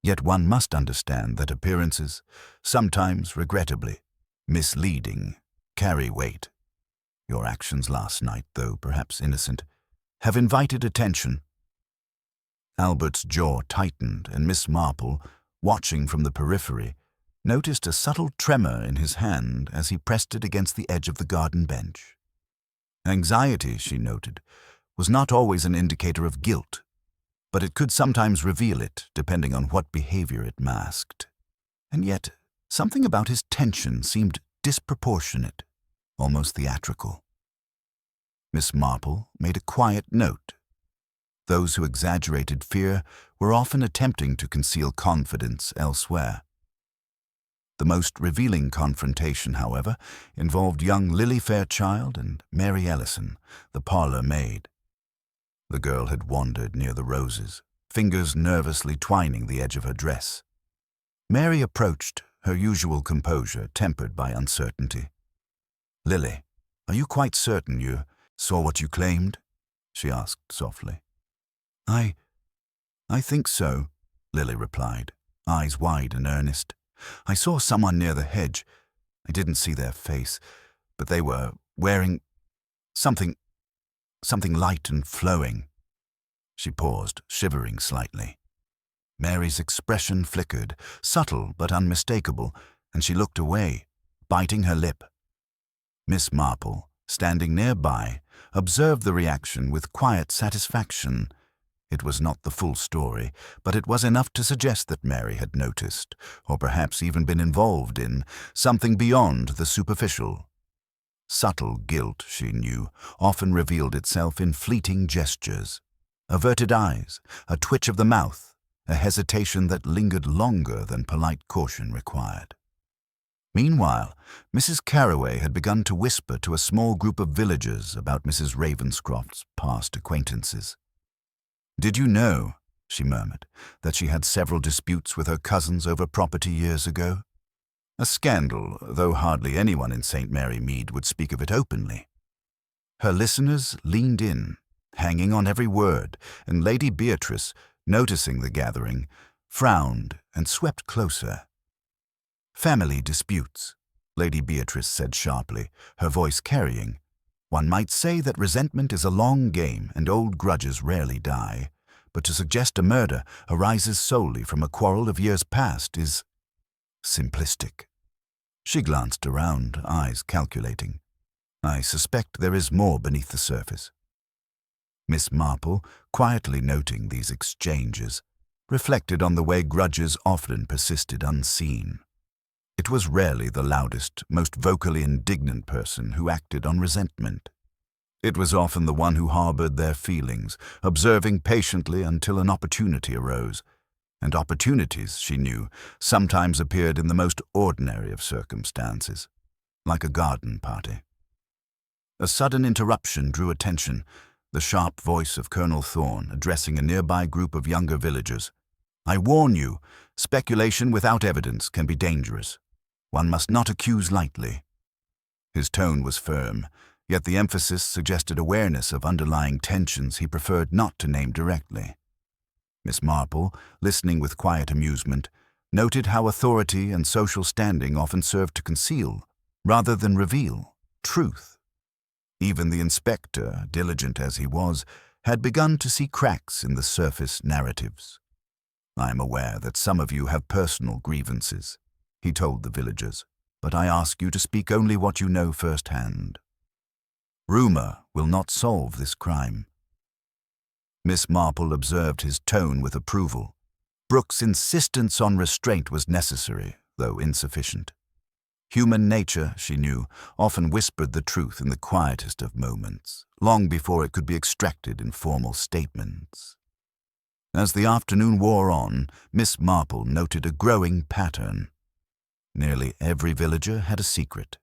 Yet one must understand that appearances, sometimes regrettably misleading, carry weight. Your actions last night, though perhaps innocent, have invited attention." Albert's jaw tightened, and Miss Marple, watching from the periphery, noticed a subtle tremor in his hand as he pressed it against the edge of the garden bench. Anxiety, she noted, was not always an indicator of guilt, but it could sometimes reveal it, depending on what behavior it masked. And yet, something about his tension seemed disproportionate, almost theatrical. Miss Marple made a quiet note. Those who exaggerated fear were often attempting to conceal confidence elsewhere. The most revealing confrontation, however, involved young Lily Fairchild and Mary Ellison, the parlor maid. The girl had wandered near the roses, fingers nervously twining the edge of her dress. Mary approached, her usual composure tempered by uncertainty. "Lily, are you quite certain you saw what you claimed?" she asked softly. I think so," Lily replied, eyes wide and earnest. "I saw someone near the hedge. I didn't see their face, but they were wearing something light and flowing." She paused, shivering slightly. Mary's expression flickered, subtle but unmistakable, and she looked away, biting her lip. Miss Marple, standing nearby, observed the reaction with quiet satisfaction. It was not the full story, but it was enough to suggest that Mary had noticed, or perhaps even been involved in, something beyond the superficial. Subtle guilt, she knew, often revealed itself in fleeting gestures. Averted eyes, a twitch of the mouth, a hesitation that lingered longer than polite caution required. Meanwhile, Mrs. Carroway had begun to whisper to a small group of villagers about Mrs. Ravenscroft's past acquaintances. "Did you know," she murmured, "that she had several disputes with her cousins over property years ago? A scandal, though hardly anyone in St. Mary Mead would speak of it openly." Her listeners leaned in, hanging on every word, and Lady Beatrice, noticing the gathering, frowned and swept closer. "Family disputes," Lady Beatrice said sharply, her voice carrying. "One might say that resentment is a long game and old grudges rarely die, but to suggest a murder arises solely from a quarrel of years past is simplistic." She glanced around, eyes calculating. "I suspect there is more beneath the surface." Miss Marple, quietly noting these exchanges, reflected on the way grudges often persisted unseen. It was rarely the loudest, most vocally indignant person who acted on resentment. It was often the one who harbored their feelings, observing patiently until an opportunity arose. And opportunities, she knew, sometimes appeared in the most ordinary of circumstances, like a garden party. A sudden interruption drew attention, the sharp voice of Colonel Thorne addressing a nearby group of younger villagers. "I warn you, speculation without evidence can be dangerous. One must not accuse lightly." His tone was firm, yet the emphasis suggested awareness of underlying tensions he preferred not to name directly. Miss Marple, listening with quiet amusement, noted how authority and social standing often served to conceal, rather than reveal, truth. Even the inspector, diligent as he was, had begun to see cracks in the surface narratives. "I am aware that some of you have personal grievances," he told the villagers, "but I ask you to speak only what you know firsthand. Rumor will not solve this crime." Miss Marple observed his tone with approval. Brooke's insistence on restraint was necessary, though insufficient. Human nature, she knew, often whispered the truth in the quietest of moments, long before it could be extracted in formal statements. As the afternoon wore on, Miss Marple noted a growing pattern. Nearly every villager had a secret,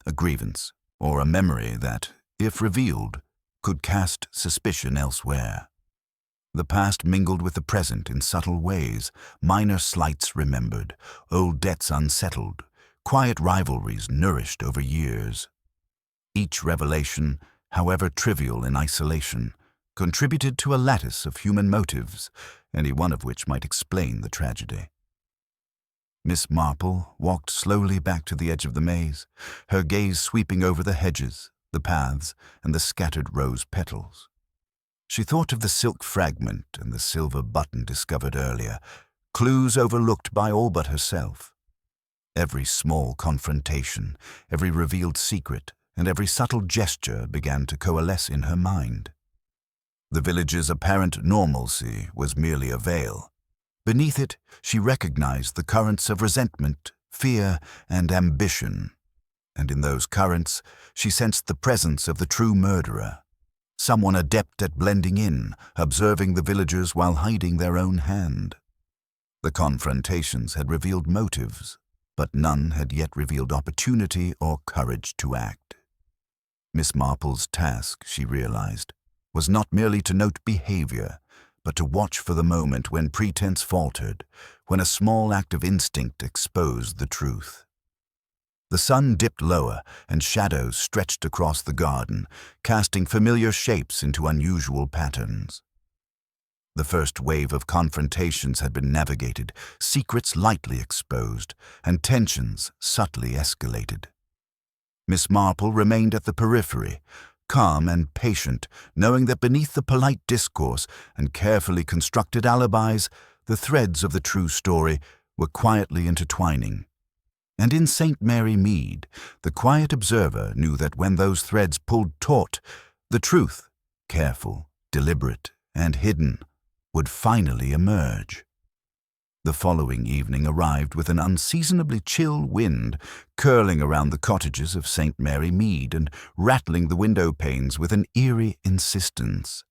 a grievance, or a memory that, if revealed, could cast suspicion elsewhere. The past mingled with the present in subtle ways, minor slights remembered, old debts unsettled, quiet rivalries nourished over years. Each revelation, however trivial in isolation, contributed to a lattice of human motives, any one of which might explain the tragedy. Miss Marple walked slowly back to the edge of the maze, her gaze sweeping over the hedges, the paths, and the scattered rose petals. She thought of the silk fragment and the silver button discovered earlier, clues overlooked by all but herself. Every small confrontation, every revealed secret, and every subtle gesture began to coalesce in her mind. The village's apparent normalcy was merely a veil. Beneath it, she recognized the currents of resentment, fear, and ambition. And in those currents, she sensed the presence of the true murderer, someone adept at blending in, observing the villagers while hiding their own hand. The confrontations had revealed motives, but none had yet revealed opportunity or courage to act. Miss Marple's task, she realized, was not merely to note behavior, but to watch for the moment when pretense faltered, when a small act of instinct exposed the truth. The sun dipped lower, and shadows stretched across the garden, casting familiar shapes into unusual patterns. The first wave of confrontations had been navigated, secrets lightly exposed, and tensions subtly escalated. Miss Marple remained at the periphery, calm and patient, knowing that beneath the polite discourse and carefully constructed alibis, the threads of the true story were quietly intertwining. And in St. Mary Mead, the quiet observer knew that when those threads pulled taut, the truth, careful, deliberate, and hidden, would finally emerge. The following evening arrived with an unseasonably chill wind, curling around the cottages of St. Mary Mead and rattling the window panes with an eerie insistence.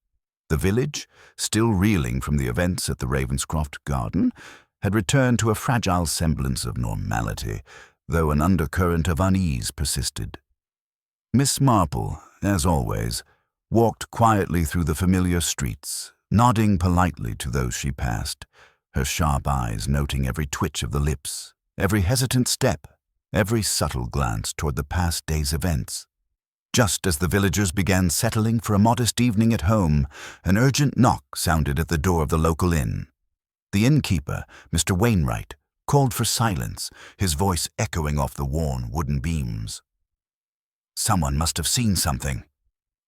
The village, still reeling from the events at the Ravenscroft garden, had returned to a fragile semblance of normality, though an undercurrent of unease persisted. Miss Marple, as always, walked quietly through the familiar streets, nodding politely to those she passed, her sharp eyes noting every twitch of the lips, every hesitant step, every subtle glance toward the past day's events. Just as the villagers began settling for a modest evening at home, an urgent knock sounded at the door of the local inn. The innkeeper, Mr. Wainwright, called for silence, his voice echoing off the worn wooden beams. "Someone must have seen something.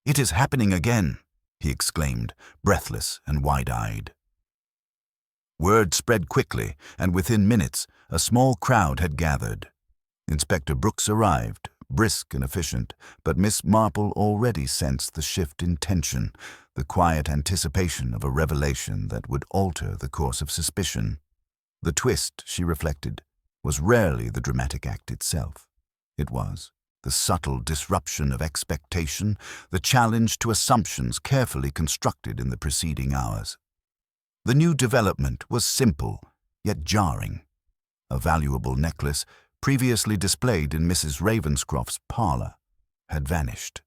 It is happening again," he exclaimed, breathless and wide-eyed. Word spread quickly, and within minutes, a small crowd had gathered. Inspector Brooks arrived, brisk and efficient, but Miss Marple already sensed the shift in tension, the quiet anticipation of a revelation that would alter the course of suspicion. The twist, she reflected, was rarely the dramatic act itself. It was the subtle disruption of expectation, the challenge to assumptions carefully constructed in the preceding hours. The new development was simple, yet jarring. A valuable necklace, previously displayed in Mrs. Ravenscroft's parlor, had vanished.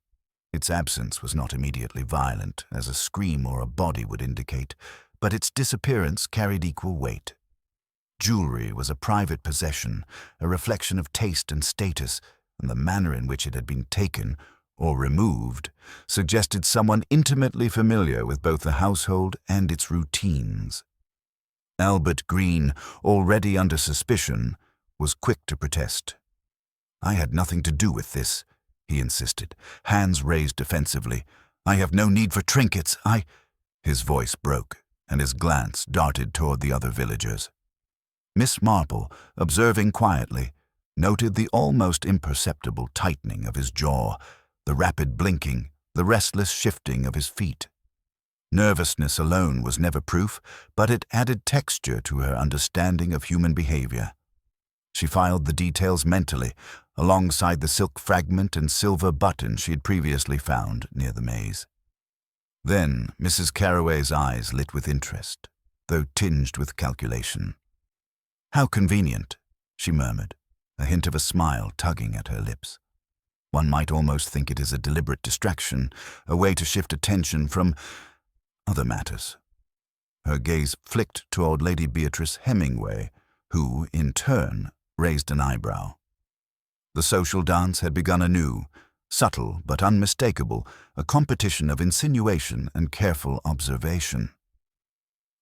Its absence was not immediately violent, as a scream or a body would indicate, but its disappearance carried equal weight. Jewelry was a private possession, a reflection of taste and status, and the manner in which it had been taken, or removed, suggested someone intimately familiar with both the household and its routines. Albert Green, already under suspicion, was quick to protest. "I had nothing to do with this," he insisted, hands raised defensively. "I have no need for trinkets. His voice broke, and his glance darted toward the other villagers. Miss Marple, observing quietly, noted the almost imperceptible tightening of his jaw, the rapid blinking, the restless shifting of his feet. Nervousness alone was never proof, but it added texture to her understanding of human behavior. She filed the details mentally, alongside the silk fragment and silver button she had previously found near the maze. Then Mrs. Carroway's eyes lit with interest, though tinged with calculation. "How convenient," she murmured, a hint of a smile tugging at her lips. "One might almost think it is a deliberate distraction, a way to shift attention from other matters." Her gaze flicked toward Lady Beatrice Hemingway, who, in turn, raised an eyebrow. The social dance had begun anew, subtle but unmistakable, a competition of insinuation and careful observation.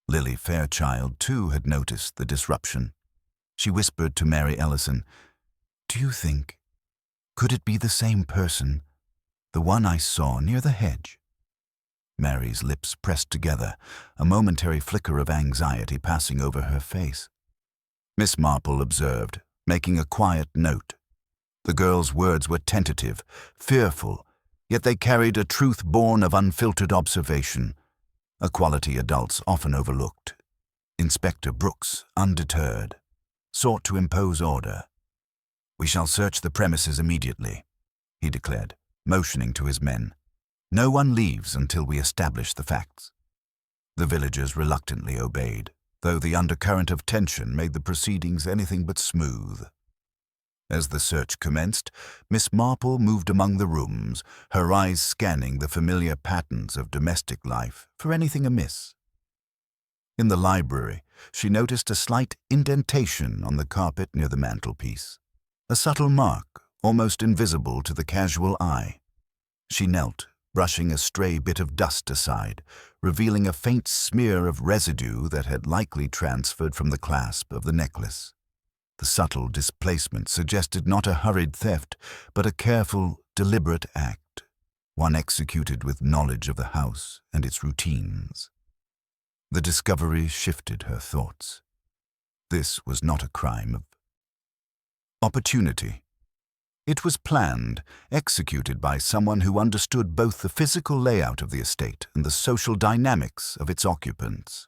Lily Fairchild, too, had noticed the disruption. She whispered to Mary Ellison, "Do you think, could it be the same person, the one I saw near the hedge?" Mary's lips pressed together, a momentary flicker of anxiety passing over her face. Miss Marple observed, making a quiet note. The girl's words were tentative, fearful, yet they carried a truth born of unfiltered observation, a quality adults often overlooked. Inspector Brooks, undeterred, sought to impose order. "We shall search the premises immediately," he declared, motioning to his men. "No one leaves until we establish the facts." The villagers reluctantly obeyed, though the undercurrent of tension made the proceedings anything but smooth. As the search commenced, Miss Marple moved among the rooms, her eyes scanning the familiar patterns of domestic life for anything amiss. In the library, she noticed a slight indentation on the carpet near the mantelpiece, a subtle mark almost invisible to the casual eye. She knelt, brushing a stray bit of dust aside, revealing a faint smear of residue that had likely transferred from the clasp of the necklace. The subtle displacement suggested not a hurried theft, but a careful, deliberate act, one executed with knowledge of the house and its routines. The discovery shifted her thoughts. This was not a crime of opportunity. It was planned, executed by someone who understood both the physical layout of the estate and the social dynamics of its occupants.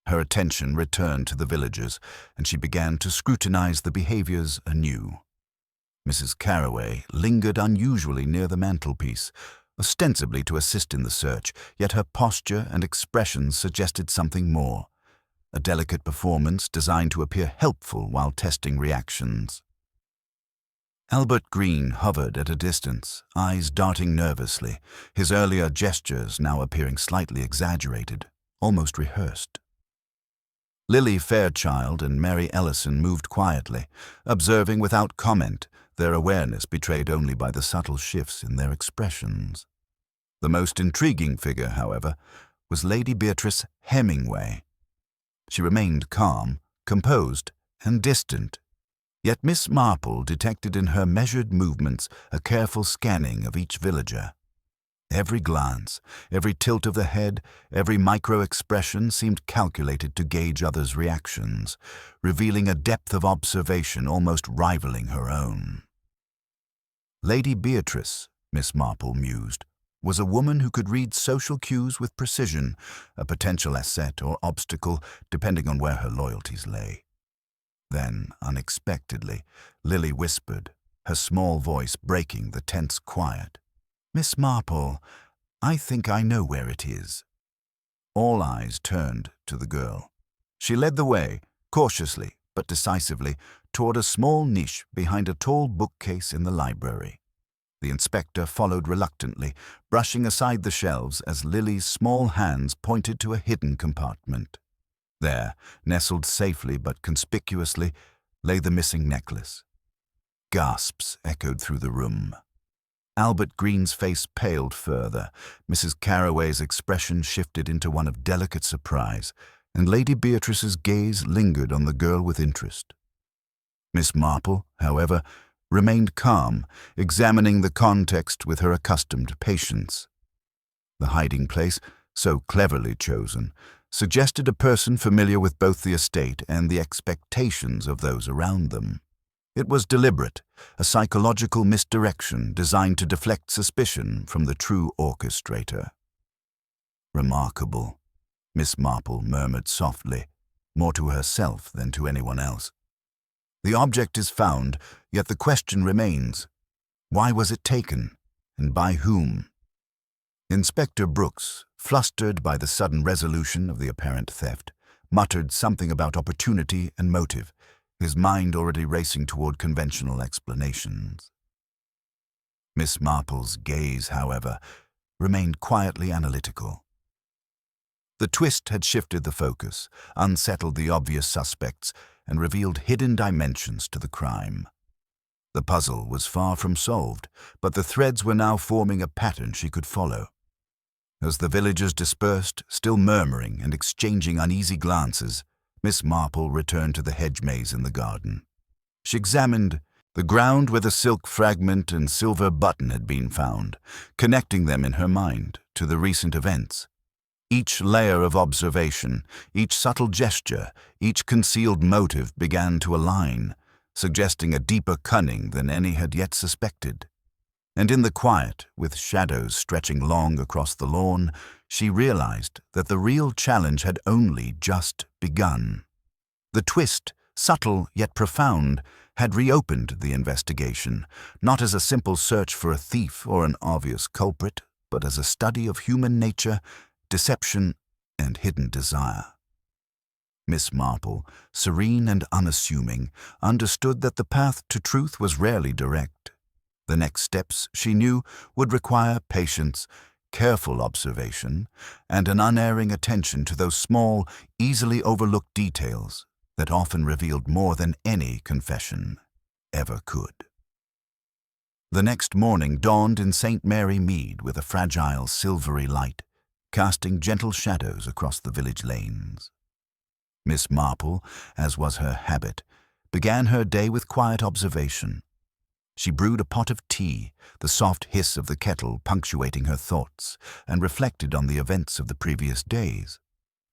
Her attention returned to the villagers, and she began to scrutinize the behaviors anew. Mrs. Carroway lingered unusually near the mantelpiece, ostensibly to assist in the search, yet her posture and expressions suggested something more, a delicate performance designed to appear helpful while testing reactions. Albert Green hovered at a distance, eyes darting nervously, his earlier gestures now appearing slightly exaggerated, almost rehearsed. Lily Fairchild and Mary Ellison moved quietly, observing without comment, their awareness betrayed only by the subtle shifts in their expressions. The most intriguing figure, however, was Lady Beatrice Hemingway. She remained calm, composed, and distant, yet Miss Marple detected in her measured movements a careful scanning of each villager. Every glance, every tilt of the head, every micro-expression seemed calculated to gauge others' reactions, revealing a depth of observation almost rivaling her own. Lady Beatrice, Miss Marple mused, was a woman who could read social cues with precision, a potential asset or obstacle depending on where her loyalties lay. Then, unexpectedly, Lily whispered, her small voice breaking the tense quiet. "Miss Marple, I think I know where it is." All eyes turned to the girl. She led the way, cautiously but decisively, toward a small niche behind a tall bookcase in the library. The inspector followed reluctantly, brushing aside the shelves as Lily's small hands pointed to a hidden compartment. There, nestled safely but conspicuously, lay the missing necklace. Gasps echoed through the room. Albert Green's face paled further, Mrs. Carraway's expression shifted into one of delicate surprise, and Lady Beatrice's gaze lingered on the girl with interest. Miss Marple, however, remained calm, examining the context with her accustomed patience. The hiding place, so cleverly chosen, suggested a person familiar with both the estate and the expectations of those around them. It was deliberate, a psychological misdirection designed to deflect suspicion from the true orchestrator. "Remarkable," Miss Marple murmured softly, more to herself than to anyone else. "The object is found, yet the question remains, why was it taken, and by whom?" Inspector Brooks, flustered by the sudden resolution of the apparent theft, muttered something about opportunity and motive, his mind already racing toward conventional explanations. Miss Marple's gaze, however, remained quietly analytical. The twist had shifted the focus, unsettled the obvious suspects, and revealed hidden dimensions to the crime. The puzzle was far from solved, but the threads were now forming a pattern she could follow. As the villagers dispersed, still murmuring and exchanging uneasy glances, Miss Marple returned to the hedge maze in the garden. She examined the ground where the silk fragment and silver button had been found, connecting them in her mind to the recent events. Each layer of observation, each subtle gesture, each concealed motive began to align, suggesting a deeper cunning than any had yet suspected. And in the quiet, with shadows stretching long across the lawn, she realized that the real challenge had only just begun. The twist, subtle yet profound, had reopened the investigation, not as a simple search for a thief or an obvious culprit, but as a study of human nature, deception, and hidden desire. Miss Marple, serene and unassuming, understood that the path to truth was rarely direct. The next steps, she knew, would require patience, careful observation, and an unerring attention to those small, easily overlooked details that often revealed more than any confession ever could. The next morning dawned in St. Mary Mead with a fragile, silvery light, casting gentle shadows across the village lanes. Miss Marple, as was her habit, began her day with quiet observation. She brewed a pot of tea, the soft hiss of the kettle punctuating her thoughts, and reflected on the events of the previous days.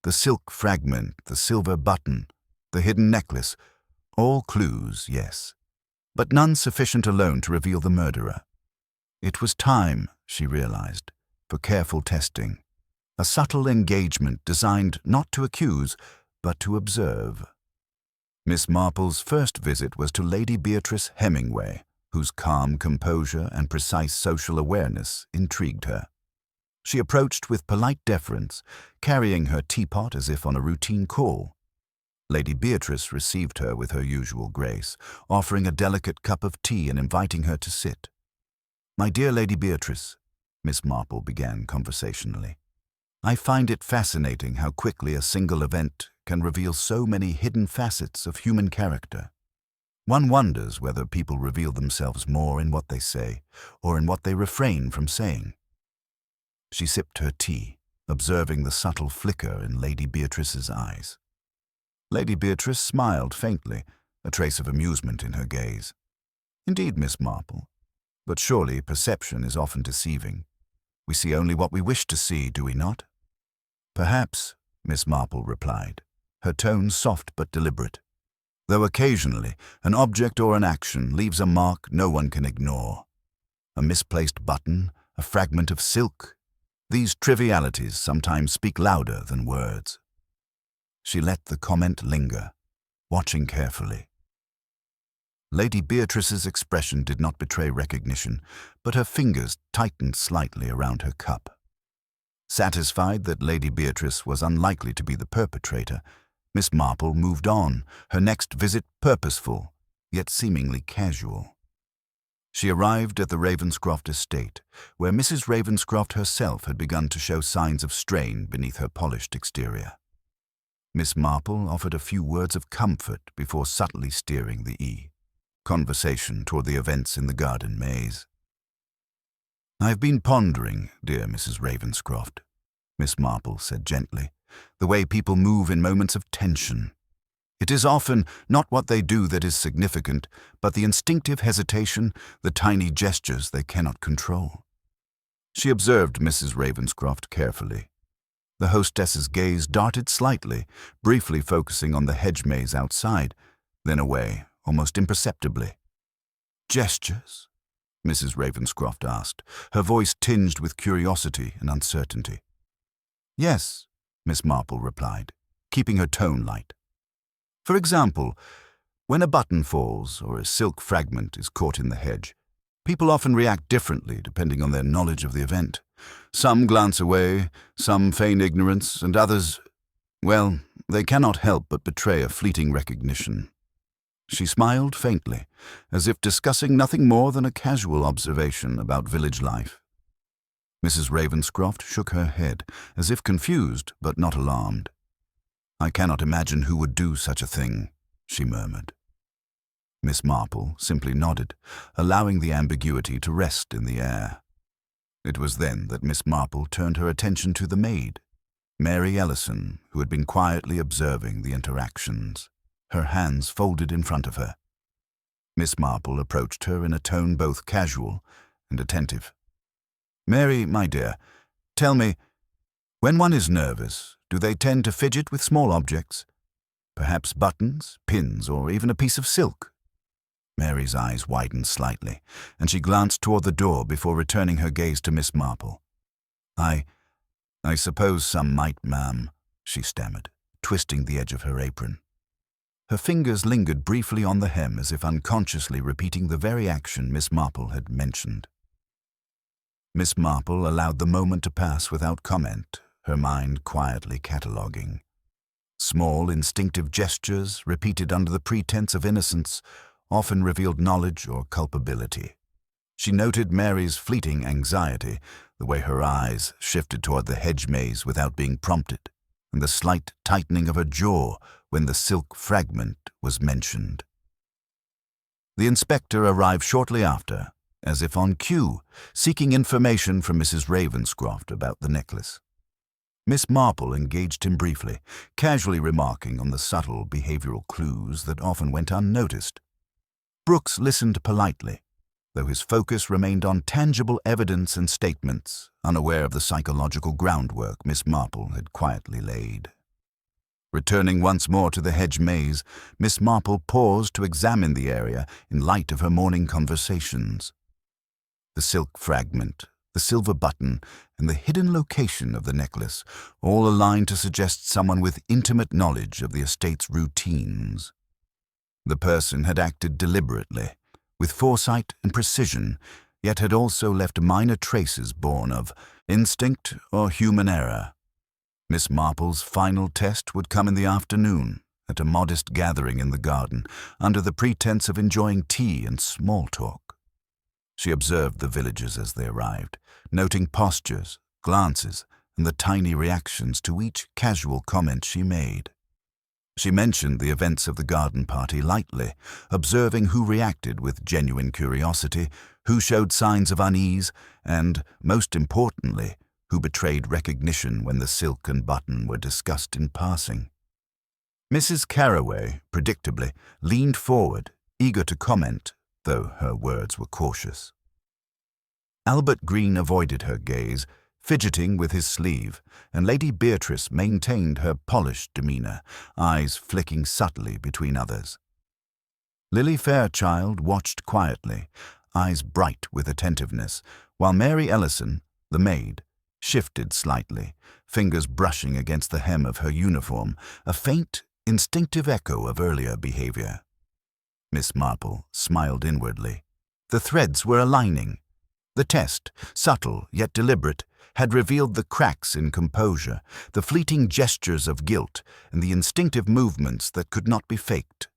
The silk fragment, the silver button, the hidden necklace, all clues, yes, but none sufficient alone to reveal the murderer. It was time, she realized, for careful testing, a subtle engagement designed not to accuse, but to observe. Miss Marple's first visit was to Lady Beatrice Hemingway, whose calm composure and precise social awareness intrigued her. She approached with polite deference, carrying her teapot as if on a routine call. Lady Beatrice received her with her usual grace, offering a delicate cup of tea and inviting her to sit. "My dear Lady Beatrice," Miss Marple began conversationally, "I find it fascinating how quickly a single event can reveal so many hidden facets of human character. One wonders whether people reveal themselves more in what they say or in what they refrain from saying. She sipped her tea, observing the subtle flicker in Lady Beatrice's eyes. Lady Beatrice smiled faintly, a trace of amusement in her gaze. "Indeed, Miss Marple. But surely perception is often deceiving. We see only what we wish to see, do we not?" "Perhaps," Miss Marple replied, her tone soft but deliberate. "Though occasionally an object or an action leaves a mark no one can ignore. A misplaced button, a fragment of silk. These trivialities sometimes speak louder than words." She let the comment linger, watching carefully. Lady Beatrice's expression did not betray recognition, but her fingers tightened slightly around her cup. Satisfied that Lady Beatrice was unlikely to be the perpetrator, Miss Marple moved on, her next visit purposeful, yet seemingly casual. She arrived at the Ravenscroft estate, where Mrs. Ravenscroft herself had begun to show signs of strain beneath her polished exterior. Miss Marple offered a few words of comfort before subtly steering the conversation toward the events in the garden maze. "I've been pondering, dear Mrs. Ravenscroft," Miss Marple said gently, "the way people move in moments of tension. It is often not what they do that is significant, but the instinctive hesitation, the tiny gestures they cannot control." She observed Mrs. Ravenscroft carefully. The hostess's gaze darted slightly, briefly focusing on the hedge maze outside, then away, almost imperceptibly. "Gestures?" Mrs. Ravenscroft asked, her voice tinged with curiosity and uncertainty. "Yes," Miss Marple replied, keeping her tone light. "For example, when a button falls or a silk fragment is caught in the hedge, people often react differently depending on their knowledge of the event. Some glance away, some feign ignorance, and others, well, they cannot help but betray a fleeting recognition." She smiled faintly, as if discussing nothing more than a casual observation about village life. Mrs. Ravenscroft shook her head, as if confused but not alarmed. "I cannot imagine who would do such a thing," she murmured. Miss Marple simply nodded, allowing the ambiguity to rest in the air. It was then that Miss Marple turned her attention to the maid, Mary Ellison, who had been quietly observing the interactions, her hands folded in front of her. Miss Marple approached her in a tone both casual and attentive. "Mary, my dear, tell me, when one is nervous, do they tend to fidget with small objects? Perhaps buttons, pins, or even a piece of silk?" Mary's eyes widened slightly, and she glanced toward the door before returning her gaze to Miss Marple. I suppose some might, ma'am," she stammered, twisting the edge of her apron. Her fingers lingered briefly on the hem as if unconsciously repeating the very action Miss Marple had mentioned. Miss Marple allowed the moment to pass without comment, her mind quietly cataloguing. Small, instinctive gestures, repeated under the pretense of innocence, often revealed knowledge or culpability. She noted Mary's fleeting anxiety, the way her eyes shifted toward the hedge maze without being prompted, and the slight tightening of her jaw when the silk fragment was mentioned. The inspector arrived shortly after, as if on cue, seeking information from Mrs. Ravenscroft about the necklace. Miss Marple engaged him briefly, casually remarking on the subtle behavioral clues that often went unnoticed. Brooks listened politely, though his focus remained on tangible evidence and statements, unaware of the psychological groundwork Miss Marple had quietly laid. Returning once more to the hedge maze, Miss Marple paused to examine the area in light of her morning conversations. The silk fragment, the silver button, and the hidden location of the necklace all aligned to suggest someone with intimate knowledge of the estate's routines. The person had acted deliberately, with foresight and precision, yet had also left minor traces born of instinct or human error. Miss Marple's final test would come in the afternoon, at a modest gathering in the garden, under the pretense of enjoying tea and small talk. She observed the villagers as they arrived, noting postures, glances, and the tiny reactions to each casual comment she made. She mentioned the events of the garden party lightly, observing who reacted with genuine curiosity, who showed signs of unease, and, most importantly, who betrayed recognition when the silk and button were discussed in passing. Mrs. Carraway, predictably, leaned forward, eager to comment, though her words were cautious. Albert Green avoided her gaze, fidgeting with his sleeve, and Lady Beatrice maintained her polished demeanour, eyes flicking subtly between others. Lily Fairchild watched quietly, eyes bright with attentiveness, while Mary Ellison, the maid, shifted slightly, fingers brushing against the hem of her uniform, a faint, instinctive echo of earlier behaviour. Miss Marple smiled inwardly. The threads were aligning. The test, subtle yet deliberate, had revealed the cracks in composure, the fleeting gestures of guilt, and the instinctive movements that could not be faked.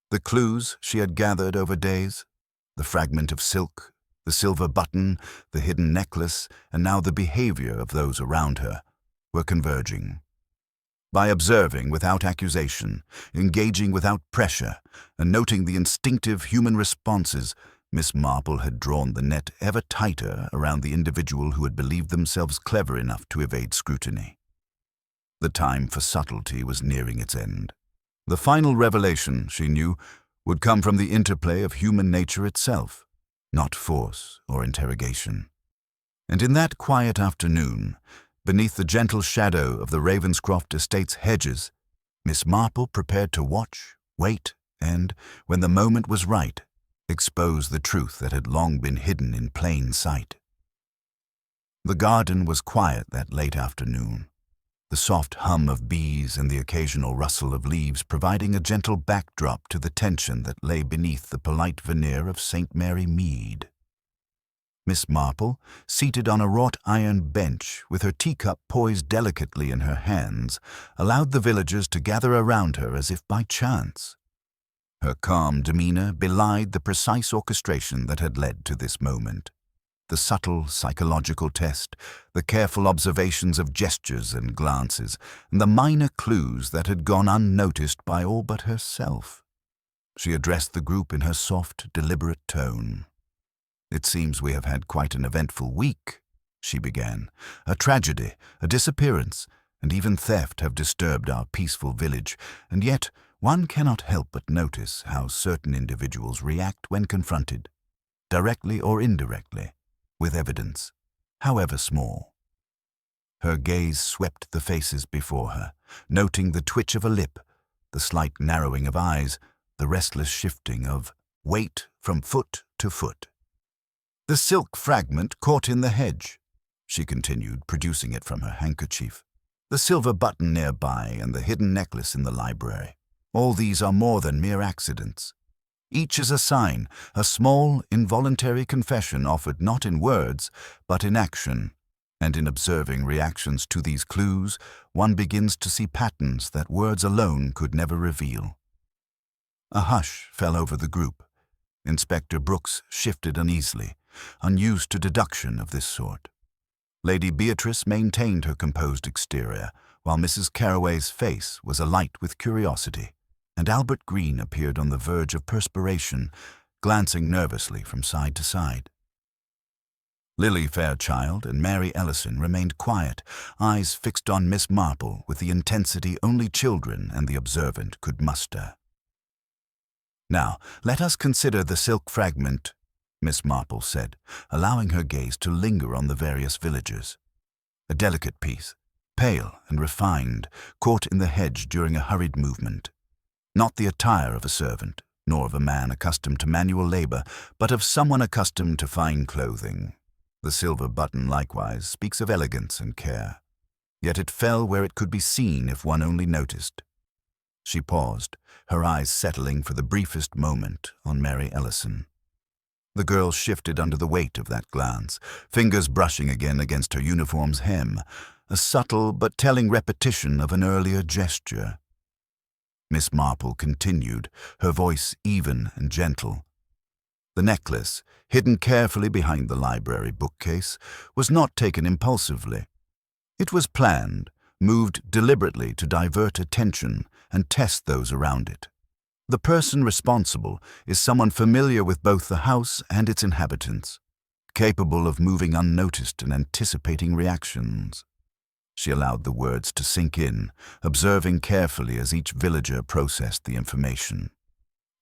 The clues she had gathered over days, the fragment of silk, the silver button, the hidden necklace, and now the behavior of those around her, were converging. By observing without accusation, engaging without pressure, and noting the instinctive human responses, Miss Marple had drawn the net ever tighter around the individual who had believed themselves clever enough to evade scrutiny. The time for subtlety was nearing its end. The final revelation, she knew, would come from the interplay of human nature itself, not force or interrogation. And in that quiet afternoon, beneath the gentle shadow of the Ravenscroft estate's hedges, Miss Marple prepared to watch, wait, and, when the moment was right, expose the truth that had long been hidden in plain sight. The garden was quiet that late afternoon, the soft hum of bees and the occasional rustle of leaves providing a gentle backdrop to the tension that lay beneath the polite veneer of St. Mary Mead. Miss Marple, seated on a wrought iron bench with her teacup poised delicately in her hands, allowed the villagers to gather around her as if by chance. Her calm demeanour belied the precise orchestration that had led to this moment. The subtle psychological test, the careful observations of gestures and glances, and the minor clues that had gone unnoticed by all but herself. She addressed the group in her soft, deliberate tone. "It seems we have had quite an eventful week," she began. "A tragedy, a disappearance, and even theft have disturbed our peaceful village, and yet one cannot help but notice how certain individuals react when confronted, directly or indirectly, with evidence, however small." Her gaze swept the faces before her, noting the twitch of a lip, the slight narrowing of eyes, the restless shifting of weight from foot to foot. "The silk fragment caught in the hedge," she continued, producing it from her handkerchief. "The silver button nearby and the hidden necklace in the library. All these are more than mere accidents. Each is a sign, a small, involuntary confession offered not in words, but in action. And in observing reactions to these clues, one begins to see patterns that words alone could never reveal." A hush fell over the group. Inspector Brooks shifted uneasily, unused to deduction of this sort. Lady Beatrice maintained her composed exterior, while Mrs. Carraway's face was alight with curiosity, and Albert Green appeared on the verge of perspiration, glancing nervously from side to side. Lily Fairchild and Mary Ellison remained quiet, eyes fixed on Miss Marple with the intensity only children and the observant could muster. "Now, let us consider the silk fragment," Miss Marple said, allowing her gaze to linger on the various villagers. "A delicate piece, pale and refined, caught in the hedge during a hurried movement. Not the attire of a servant, nor of a man accustomed to manual labor, but of someone accustomed to fine clothing. The silver button likewise speaks of elegance and care. Yet it fell where it could be seen if one only noticed." She paused, her eyes settling for the briefest moment on Mary Ellison. The girl shifted under the weight of that glance, fingers brushing again against her uniform's hem, a subtle but telling repetition of an earlier gesture. Miss Marple continued, her voice even and gentle. The necklace, hidden carefully behind the library bookcase, was not taken impulsively. It was planned, moved deliberately to divert attention and test those around it. The person responsible is someone familiar with both the house and its inhabitants, capable of moving unnoticed and anticipating reactions. She allowed the words to sink in, observing carefully as each villager processed the information.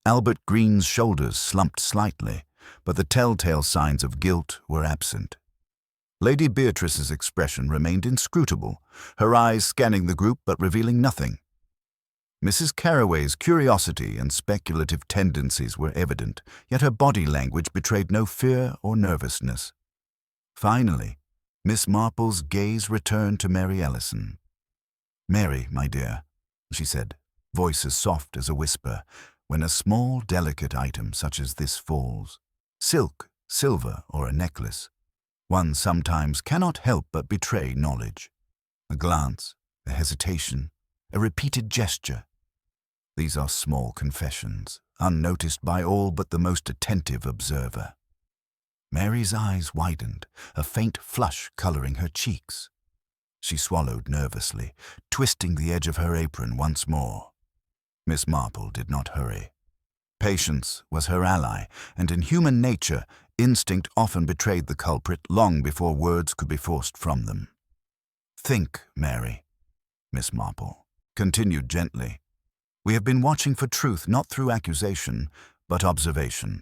Albert Green's shoulders slumped slightly, but the telltale signs of guilt were absent. Lady Beatrice's expression remained inscrutable, her eyes scanning the group but revealing nothing. Mrs. Carraway's curiosity and speculative tendencies were evident, yet her body language betrayed no fear or nervousness. Finally, Miss Marple's gaze returned to Mary Ellison. "Mary, my dear," she said, voice as soft as a whisper, "when a small, delicate item such as this falls, silk, silver, or a necklace, one sometimes cannot help but betray knowledge. A glance, a hesitation, a repeated gesture. These are small confessions, unnoticed by all but the most attentive observer." Mary's eyes widened, a faint flush coloring her cheeks. She swallowed nervously, twisting the edge of her apron once more. Miss Marple did not hurry. Patience was her ally, and in human nature, instinct often betrayed the culprit long before words could be forced from them. "Think, Mary," Miss Marple continued gently. "We have been watching for truth not through accusation, but observation.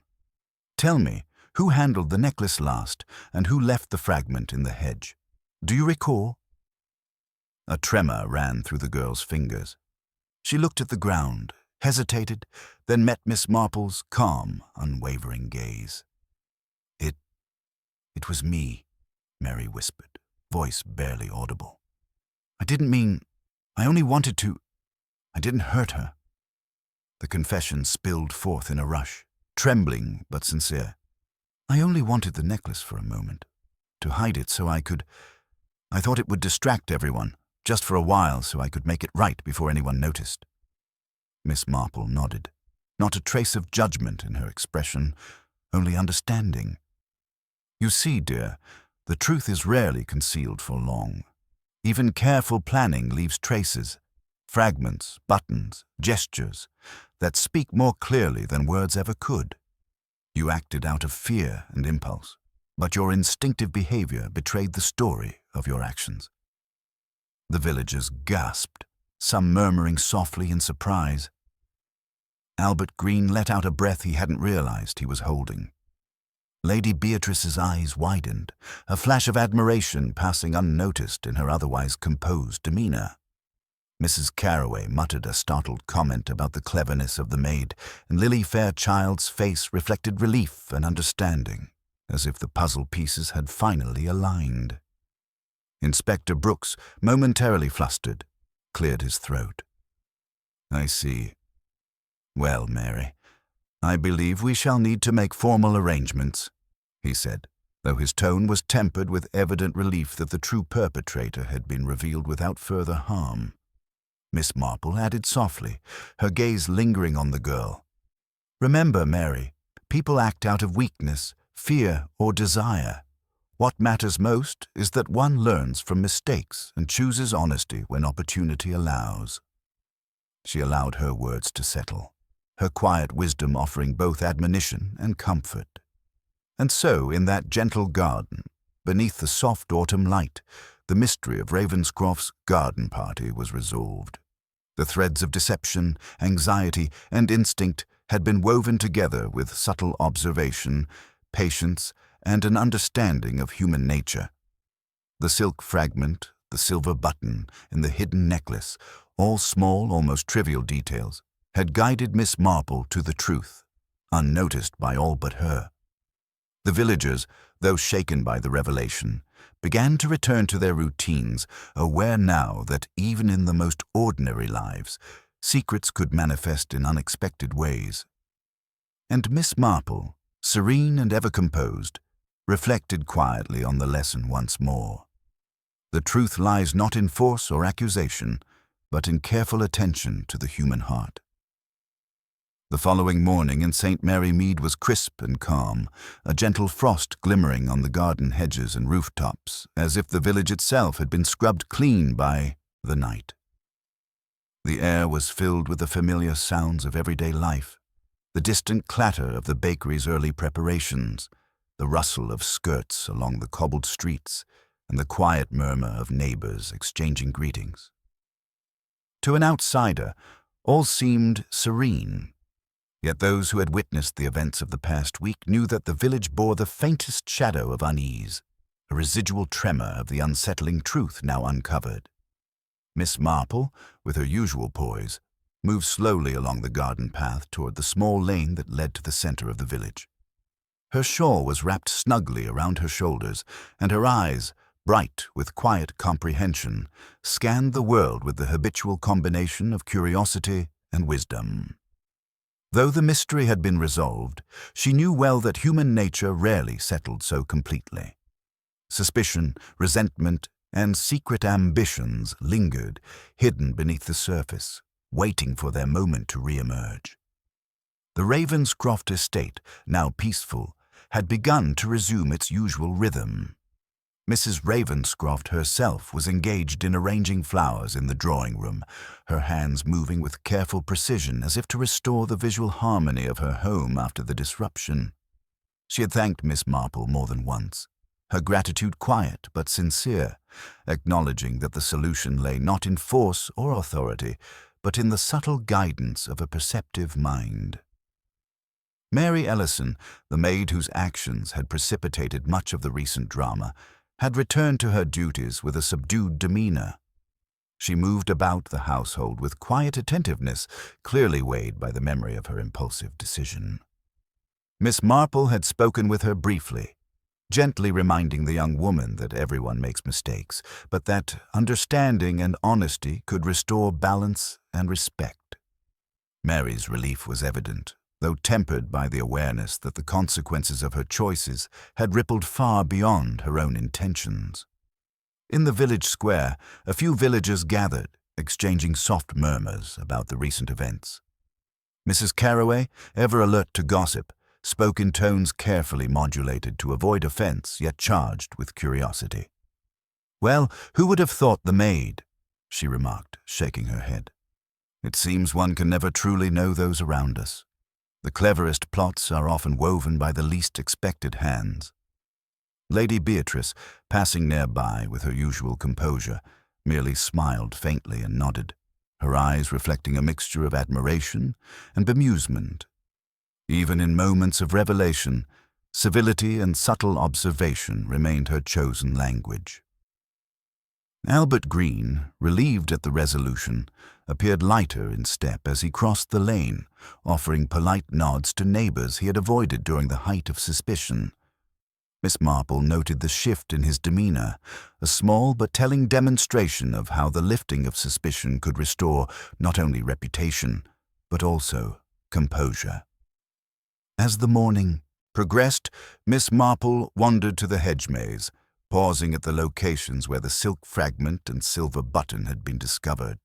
Tell me, who handled the necklace last, and who left the fragment in the hedge? Do you recall?" A tremor ran through the girl's fingers. She looked at the ground, hesitated, then met Miss Marple's calm, unwavering gaze. It was me," Mary whispered, voice barely audible. I only wanted to. I didn't hurt her." The confession spilled forth in a rush, trembling but sincere. "I only wanted the necklace for a moment, to hide it so I thought it would distract everyone, just for a while so I could make it right before anyone noticed." Miss Marple nodded, not a trace of judgment in her expression, only understanding. "You see, dear, the truth is rarely concealed for long. Even careful planning leaves traces, fragments, buttons, gestures, that speak more clearly than words ever could. You acted out of fear and impulse, but your instinctive behavior betrayed the story of your actions." The villagers gasped, some murmuring softly in surprise. Albert Green let out a breath he hadn't realized he was holding. Lady Beatrice's eyes widened, a flash of admiration passing unnoticed in her otherwise composed demeanor. Mrs. Carraway muttered a startled comment about the cleverness of the maid, and Lily Fairchild's face reflected relief and understanding, as if the puzzle pieces had finally aligned. Inspector Brooks, momentarily flustered, cleared his throat. "I see. Well, Mary, I believe we shall need to make formal arrangements," he said, though his tone was tempered with evident relief that the true perpetrator had been revealed without further harm. Miss Marple added softly, her gaze lingering on the girl. "Remember, Mary, people act out of weakness, fear, or desire. What matters most is that one learns from mistakes and chooses honesty when opportunity allows." She allowed her words to settle, her quiet wisdom offering both admonition and comfort. And so, in that gentle garden, beneath the soft autumn light, the mystery of Ravenscroft's garden party was resolved. The threads of deception, anxiety, and instinct had been woven together with subtle observation, patience, and an understanding of human nature. The silk fragment, the silver button, and the hidden necklace, all small, almost trivial details, had guided Miss Marple to the truth, unnoticed by all but her. The villagers, though shaken by the revelation, began to return to their routines, aware now that even in the most ordinary lives, secrets could manifest in unexpected ways. And Miss Marple, serene and ever composed, reflected quietly on the lesson once more. The truth lies not in force or accusation, but in careful attention to the human heart. The following morning in St. Mary Mead was crisp and calm, a gentle frost glimmering on the garden hedges and rooftops, as if the village itself had been scrubbed clean by the night. The air was filled with the familiar sounds of everyday life, the distant clatter of the bakery's early preparations, the rustle of skirts along the cobbled streets, and the quiet murmur of neighbors exchanging greetings. To an outsider, all seemed serene, yet those who had witnessed the events of the past week knew that the village bore the faintest shadow of unease, a residual tremor of the unsettling truth now uncovered. Miss Marple, with her usual poise, moved slowly along the garden path toward the small lane that led to the center of the village. Her shawl was wrapped snugly around her shoulders, and her eyes, bright with quiet comprehension, scanned the world with the habitual combination of curiosity and wisdom. Though the mystery had been resolved, she knew well that human nature rarely settled so completely. Suspicion, resentment, and secret ambitions lingered, hidden beneath the surface, waiting for their moment to re-emerge. The Ravenscroft estate, now peaceful, had begun to resume its usual rhythm. Mrs. Ravenscroft herself was engaged in arranging flowers in the drawing-room, her hands moving with careful precision as if to restore the visual harmony of her home after the disruption. She had thanked Miss Marple more than once, her gratitude quiet but sincere, acknowledging that the solution lay not in force or authority, but in the subtle guidance of a perceptive mind. Mary Ellison, the maid whose actions had precipitated much of the recent drama, had returned to her duties with a subdued demeanor. She moved about the household with quiet attentiveness, clearly weighed by the memory of her impulsive decision. Miss Marple had spoken with her briefly, gently reminding the young woman that everyone makes mistakes, but that understanding and honesty could restore balance and respect. Mary's relief was evident, though tempered by the awareness that the consequences of her choices had rippled far beyond her own intentions. In the village square, a few villagers gathered, exchanging soft murmurs about the recent events. Mrs. Carroway, ever alert to gossip, spoke in tones carefully modulated to avoid offense, yet charged with curiosity. "Well, who would have thought the maid?" she remarked, shaking her head. "It seems one can never truly know those around us. The cleverest plots are often woven by the least expected hands." Lady Beatrice, passing nearby with her usual composure, merely smiled faintly and nodded, her eyes reflecting a mixture of admiration and bemusement. Even in moments of revelation, civility and subtle observation remained her chosen language. Albert Green, relieved at the resolution, appeared lighter in step as he crossed the lane, offering polite nods to neighbors he had avoided during the height of suspicion. Miss Marple noted the shift in his demeanor, a small but telling demonstration of how the lifting of suspicion could restore not only reputation, but also composure. As the morning progressed, Miss Marple wandered to the hedge maze, pausing at the locations where the silk fragment and silver button had been discovered.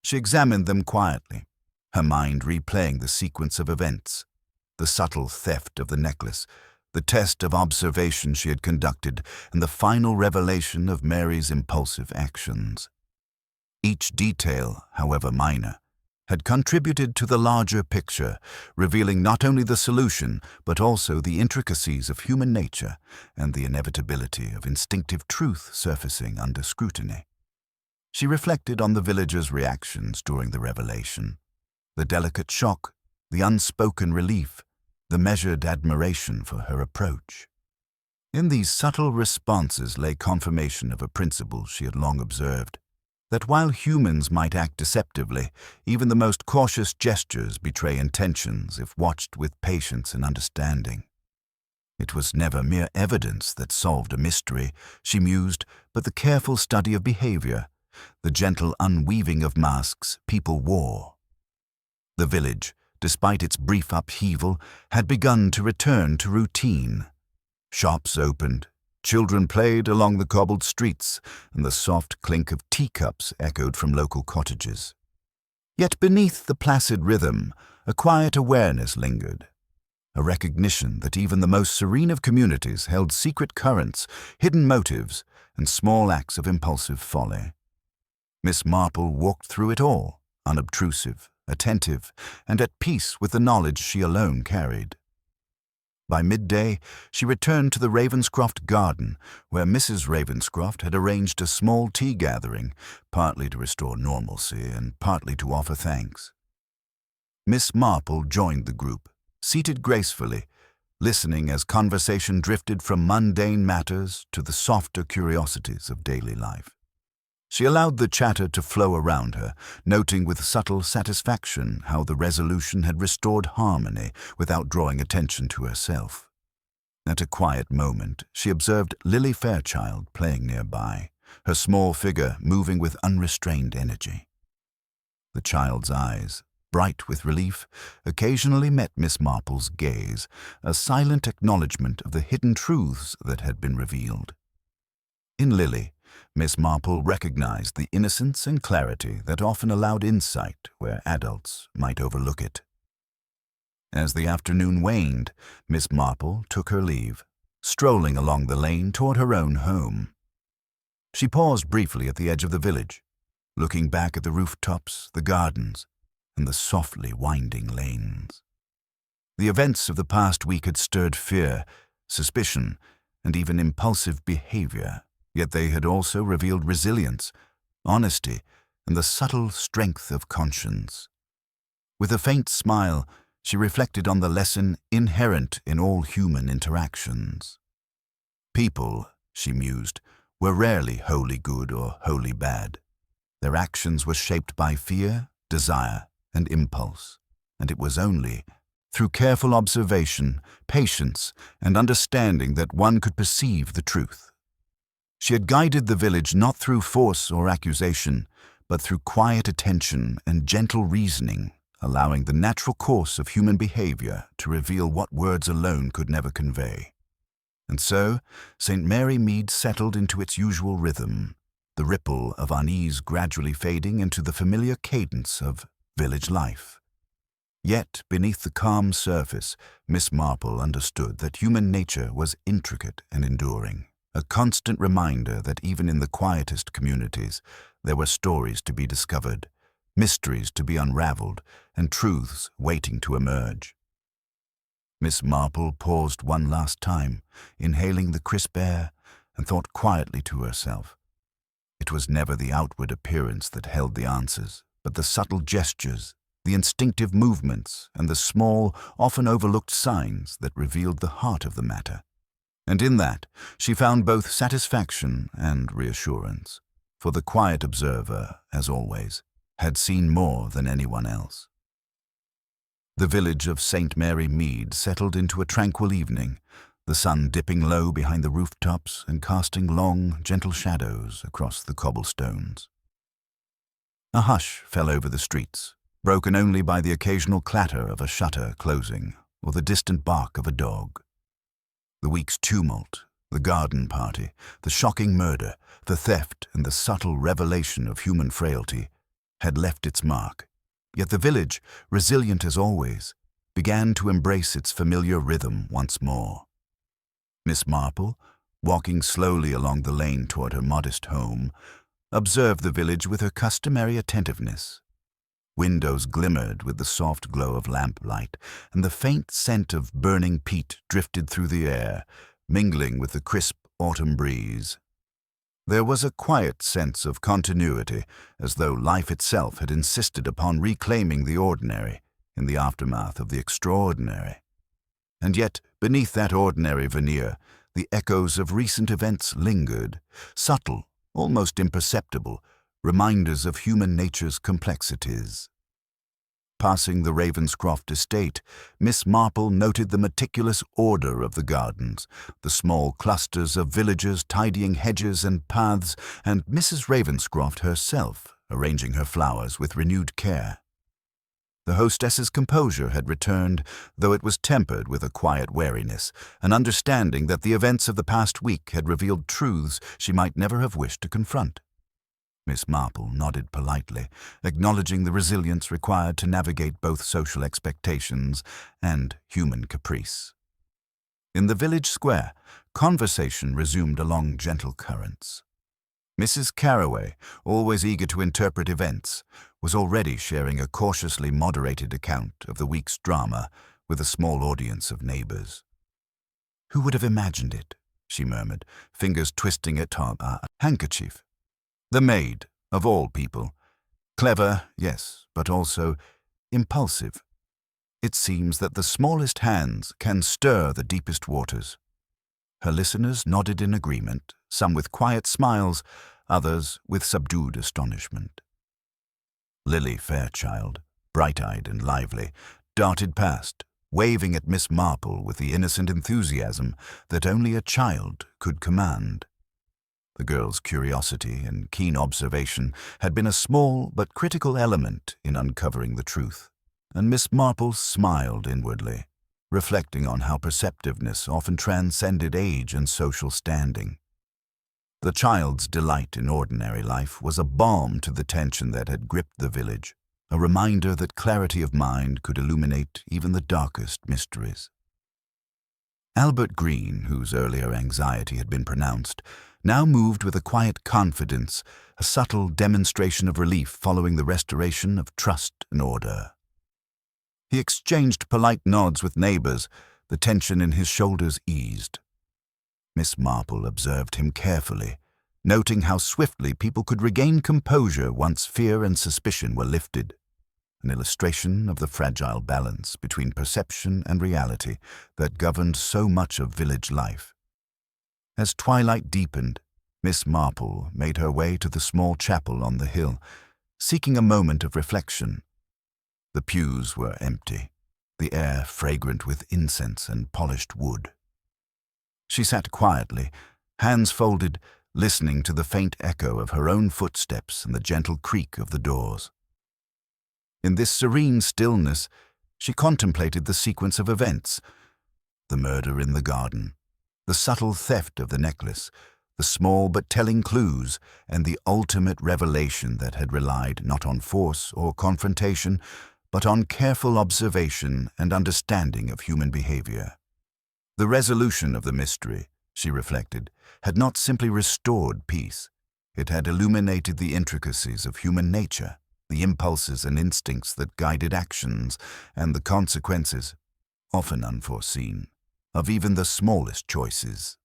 She examined them quietly, her mind replaying the sequence of events, the subtle theft of the necklace, the test of observation she had conducted, and the final revelation of Mary's impulsive actions. Each detail, however minor, had contributed to the larger picture, revealing not only the solution, but also the intricacies of human nature and the inevitability of instinctive truth surfacing under scrutiny. She reflected on the villagers' reactions during the revelation, the delicate shock, the unspoken relief, the measured admiration for her approach. In these subtle responses lay confirmation of a principle she had long observed, that while humans might act deceptively, even the most cautious gestures betray intentions if watched with patience and understanding. It was never mere evidence that solved a mystery, she mused, but the careful study of behavior, the gentle unweaving of masks people wore. The village, despite its brief upheaval, had begun to return to routine. Shops opened, children played along the cobbled streets, and the soft clink of teacups echoed from local cottages. Yet beneath the placid rhythm, a quiet awareness lingered, a recognition that even the most serene of communities held secret currents, hidden motives, and small acts of impulsive folly. Miss Marple walked through it all, unobtrusive, attentive, and at peace with the knowledge she alone carried. By midday, she returned to the Ravenscroft garden, where Mrs. Ravenscroft had arranged a small tea gathering, partly to restore normalcy and partly to offer thanks. Miss Marple joined the group, seated gracefully, listening as conversation drifted from mundane matters to the softer curiosities of daily life. She allowed the chatter to flow around her, noting with subtle satisfaction how the resolution had restored harmony without drawing attention to herself. At a quiet moment, she observed Lily Fairchild playing nearby, her small figure moving with unrestrained energy. The child's eyes, bright with relief, occasionally met Miss Marple's gaze, a silent acknowledgment of the hidden truths that had been revealed. In Lily, Miss Marple recognized the innocence and clarity that often allowed insight where adults might overlook it. As the afternoon waned, Miss Marple took her leave, strolling along the lane toward her own home. She paused briefly at the edge of the village, looking back at the rooftops, the gardens, and the softly winding lanes. The events of the past week had stirred fear, suspicion, and even impulsive behavior. Yet they had also revealed resilience, honesty, and the subtle strength of conscience. With a faint smile, she reflected on the lesson inherent in all human interactions. People, she mused, were rarely wholly good or wholly bad. Their actions were shaped by fear, desire, and impulse, and it was only through careful observation, patience, and understanding that one could perceive the truth. She had guided the village not through force or accusation, but through quiet attention and gentle reasoning, allowing the natural course of human behavior to reveal what words alone could never convey. And so, St. Mary Mead settled into its usual rhythm, the ripple of unease gradually fading into the familiar cadence of village life. Yet, beneath the calm surface, Miss Marple understood that human nature was intricate and enduring. A constant reminder that even in the quietest communities, there were stories to be discovered, mysteries to be unraveled, and truths waiting to emerge. Miss Marple paused one last time, inhaling the crisp air, and thought quietly to herself. It was never the outward appearance that held the answers, but the subtle gestures, the instinctive movements, and the small, often overlooked signs that revealed the heart of the matter. And in that, she found both satisfaction and reassurance, for the quiet observer, as always, had seen more than anyone else. The village of St. Mary Mead settled into a tranquil evening, the sun dipping low behind the rooftops and casting long, gentle shadows across the cobblestones. A hush fell over the streets, broken only by the occasional clatter of a shutter closing or the distant bark of a dog. The week's tumult, the garden party, the shocking murder, the theft, and the subtle revelation of human frailty had left its mark. Yet the village, resilient as always, began to embrace its familiar rhythm once more. Miss Marple, walking slowly along the lane toward her modest home, observed the village with her customary attentiveness. Windows glimmered with the soft glow of lamplight, and the faint scent of burning peat drifted through the air, mingling with the crisp autumn breeze. There was a quiet sense of continuity, as though life itself had insisted upon reclaiming the ordinary in the aftermath of the extraordinary. And yet, beneath that ordinary veneer, the echoes of recent events lingered, subtle, almost imperceptible, reminders of human nature's complexities. Passing the Ravenscroft estate, Miss Marple noted the meticulous order of the gardens, the small clusters of villagers tidying hedges and paths, and Mrs. Ravenscroft herself arranging her flowers with renewed care. The hostess's composure had returned, though it was tempered with a quiet wariness, an understanding that the events of the past week had revealed truths she might never have wished to confront. Miss Marple nodded politely, acknowledging the resilience required to navigate both social expectations and human caprice. In the village square, conversation resumed along gentle currents. Mrs. Carroway, always eager to interpret events, was already sharing a cautiously moderated account of the week's drama with a small audience of neighbors. "Who would have imagined it?" she murmured, fingers twisting at her handkerchief. The maid, of all people. Clever, yes, but also impulsive. It seems that the smallest hands can stir the deepest waters. Her listeners nodded in agreement, some with quiet smiles, others with subdued astonishment. Lily Fairchild, bright-eyed and lively, darted past, waving at Miss Marple with the innocent enthusiasm that only a child could command. The girl's curiosity and keen observation had been a small but critical element in uncovering the truth, and Miss Marple smiled inwardly, reflecting on how perceptiveness often transcended age and social standing. The child's delight in ordinary life was a balm to the tension that had gripped the village, a reminder that clarity of mind could illuminate even the darkest mysteries. Albert Green, whose earlier anxiety had been pronounced, now moved with a quiet confidence, a subtle demonstration of relief following the restoration of trust and order. He exchanged polite nods with neighbors, the tension in his shoulders eased. Miss Marple observed him carefully, noting how swiftly people could regain composure once fear and suspicion were lifted, an illustration of the fragile balance between perception and reality that governed so much of village life. As twilight deepened, Miss Marple made her way to the small chapel on the hill, seeking a moment of reflection. The pews were empty, the air fragrant with incense and polished wood. She sat quietly, hands folded, listening to the faint echo of her own footsteps and the gentle creak of the doors. In this serene stillness, she contemplated the sequence of events: the murder in the garden, the subtle theft of the necklace, the small but telling clues, and the ultimate revelation that had relied not on force or confrontation, but on careful observation and understanding of human behavior. The resolution of the mystery, she reflected, had not simply restored peace. It had illuminated the intricacies of human nature, the impulses and instincts that guided actions, and the consequences, often unforeseen, of even the smallest choices.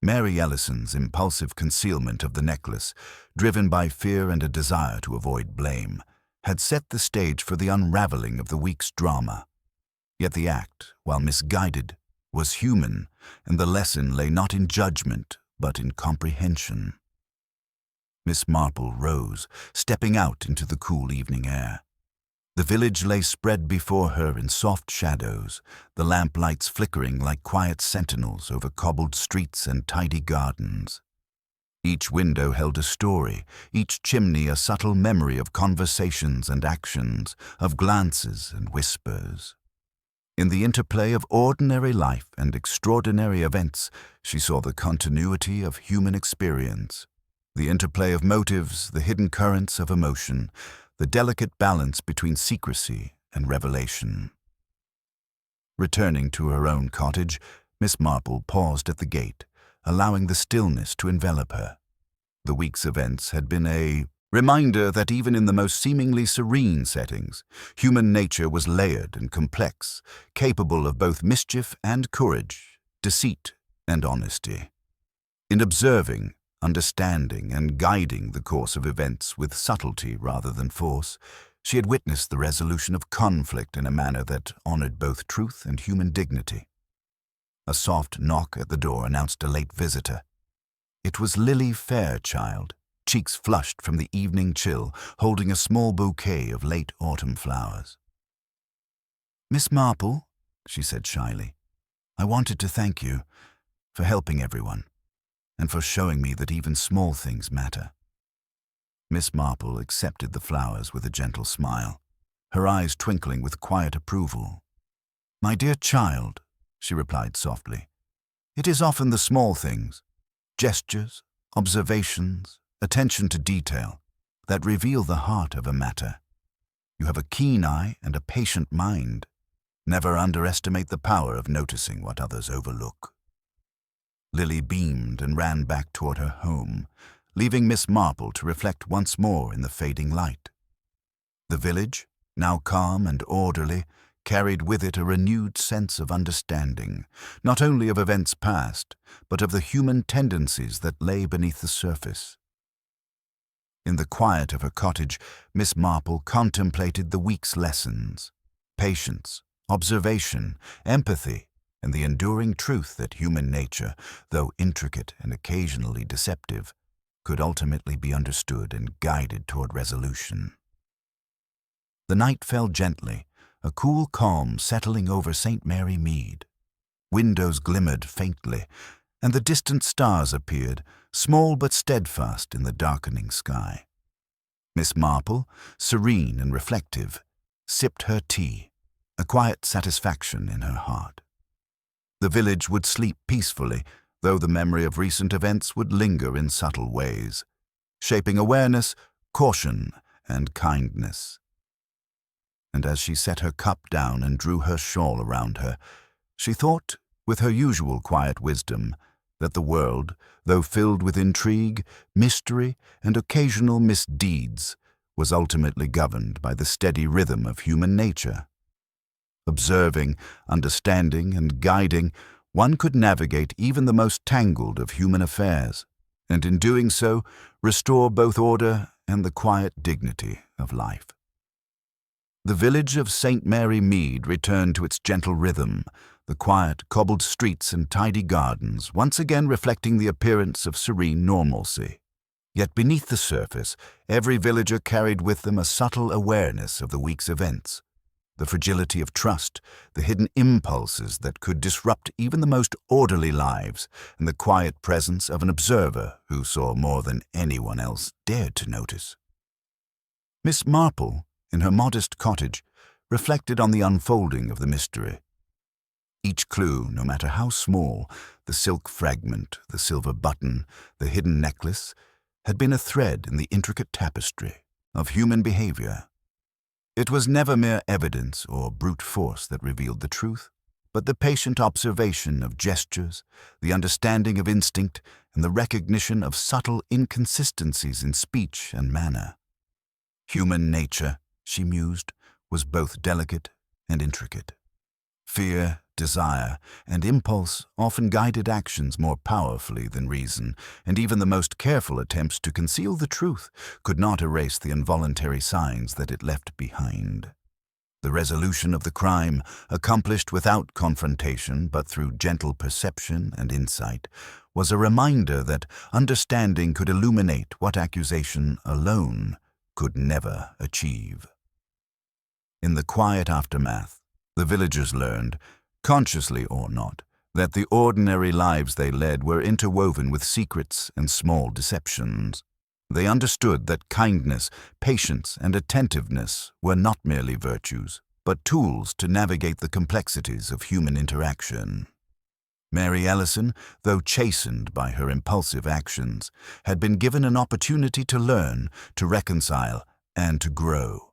Mary Ellison's impulsive concealment of the necklace, driven by fear and a desire to avoid blame, had set the stage for the unraveling of the week's drama. Yet the act, while misguided, was human, and the lesson lay not in judgment, but in comprehension. Miss Marple rose, stepping out into the cool evening air. The village lay spread before her in soft shadows, the lamplights flickering like quiet sentinels over cobbled streets and tidy gardens. Each window held a story, each chimney a subtle memory of conversations and actions, of glances and whispers. In the interplay of ordinary life and extraordinary events, she saw the continuity of human experience, the interplay of motives, the hidden currents of emotion, the delicate balance between secrecy and revelation. Returning to her own cottage, Miss Marple paused at the gate, allowing the stillness to envelop her. The week's events had been a reminder that even in the most seemingly serene settings, human nature was layered and complex, capable of both mischief and courage, deceit and honesty. In observing, understanding, and guiding the course of events with subtlety rather than force, she had witnessed the resolution of conflict in a manner that honored both truth and human dignity. A soft knock at the door announced a late visitor. It was Lily Fairchild, cheeks flushed from the evening chill, holding a small bouquet of late autumn flowers. "Miss Marple," she said shyly, "I wanted to thank you for helping everyone, and for showing me that even small things matter." Miss Marple accepted the flowers with a gentle smile, her eyes twinkling with quiet approval. "My dear child," she replied softly, "it is often the small things, gestures, observations, attention to detail, that reveal the heart of a matter. You have a keen eye and a patient mind. Never underestimate the power of noticing what others overlook." Lily beamed and ran back toward her home, leaving Miss Marple to reflect once more in the fading light. The village, now calm and orderly, carried with it a renewed sense of understanding, not only of events past, but of the human tendencies that lay beneath the surface. In the quiet of her cottage, Miss Marple contemplated the week's lessons: patience, observation, empathy, and the enduring truth that human nature, though intricate and occasionally deceptive, could ultimately be understood and guided toward resolution. The night fell gently, a cool calm settling over St. Mary Mead. Windows glimmered faintly, and the distant stars appeared, small but steadfast in the darkening sky. Miss Marple, serene and reflective, sipped her tea, a quiet satisfaction in her heart. The village would sleep peacefully, though the memory of recent events would linger in subtle ways, shaping awareness, caution, and kindness. And as she set her cup down and drew her shawl around her, she thought, with her usual quiet wisdom, that the world, though filled with intrigue, mystery, and occasional misdeeds, was ultimately governed by the steady rhythm of human nature. Observing, understanding, and guiding, one could navigate even the most tangled of human affairs, and in doing so, restore both order and the quiet dignity of life. The village of St. Mary Mead returned to its gentle rhythm, the quiet, cobbled streets and tidy gardens once again reflecting the appearance of serene normalcy. Yet beneath the surface, every villager carried with them a subtle awareness of the week's events, the fragility of trust, the hidden impulses that could disrupt even the most orderly lives, and the quiet presence of an observer who saw more than anyone else dared to notice. Miss Marple, in her modest cottage, reflected on the unfolding of the mystery. Each clue, no matter how small, the silk fragment, the silver button, the hidden necklace, had been a thread in the intricate tapestry of human behavior. It was never mere evidence or brute force that revealed the truth, but the patient observation of gestures, the understanding of instinct, and the recognition of subtle inconsistencies in speech and manner. Human nature, she mused, was both delicate and intricate. Fear, desire, and impulse often guided actions more powerfully than reason, and even the most careful attempts to conceal the truth could not erase the involuntary signs that it left behind. The resolution of the crime, accomplished without confrontation but through gentle perception and insight, was a reminder that understanding could illuminate what accusation alone could never achieve. In the quiet aftermath, the villagers learned, consciously or not, that the ordinary lives they led were interwoven with secrets and small deceptions. They understood that kindness, patience, and attentiveness were not merely virtues, but tools to navigate the complexities of human interaction. Mary Ellison, though chastened by her impulsive actions, had been given an opportunity to learn, to reconcile, and to grow.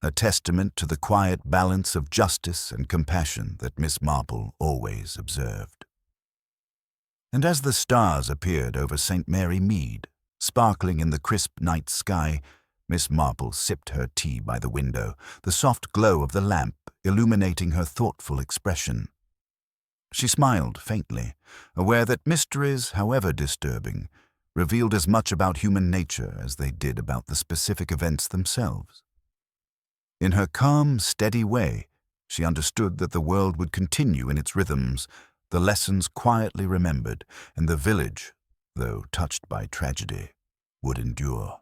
A testament to the quiet balance of justice and compassion that Miss Marple always observed. And as the stars appeared over St. Mary Mead, sparkling in the crisp night sky, Miss Marple sipped her tea by the window, the soft glow of the lamp illuminating her thoughtful expression. She smiled faintly, aware that mysteries, however disturbing, revealed as much about human nature as they did about the specific events themselves. In her calm, steady way, she understood that the world would continue in its rhythms, the lessons quietly remembered, and the village, though touched by tragedy, would endure.